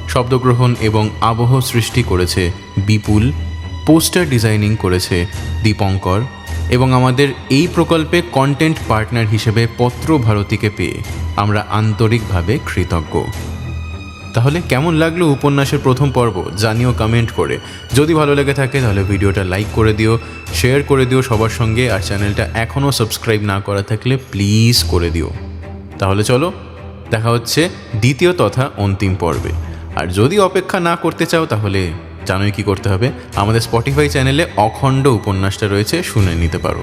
শব্দগ্রহণ এবং আবহ সৃষ্টি করেছে বিপুল, পোস্টার ডিজাইনিং করেছে দীপঙ্কর এবং আমাদের এই প্রকল্পে কন্টেন্ট পার্টনার হিসেবে পত্র ভারতীকে পেয়ে আমরা আন্তরিকভাবে কৃতজ্ঞ। তাহলে কেমন লাগলো উপন্যাসের প্রথম পর্ব জানিও কমেন্ট করে। যদি ভালো লেগে থাকে তাহলে ভিডিওটা লাইক করে দিও, শেয়ার করে দিও সবার সঙ্গে, আর চ্যানেলটা এখনও সাবস্ক্রাইব না করা থাকলে প্লিজ করে দিও। তাহলে চলো, দেখা হচ্ছে দ্বিতীয় তথা অন্তিম পর্বে। আর যদি অপেক্ষা না করতে চাও তাহলে জানোই কি করতে হবে, আমাদের স্পটিফাই চ্যানেলে অখণ্ড উপন্যাসটা রয়েছে, শুনে নিতে পারো।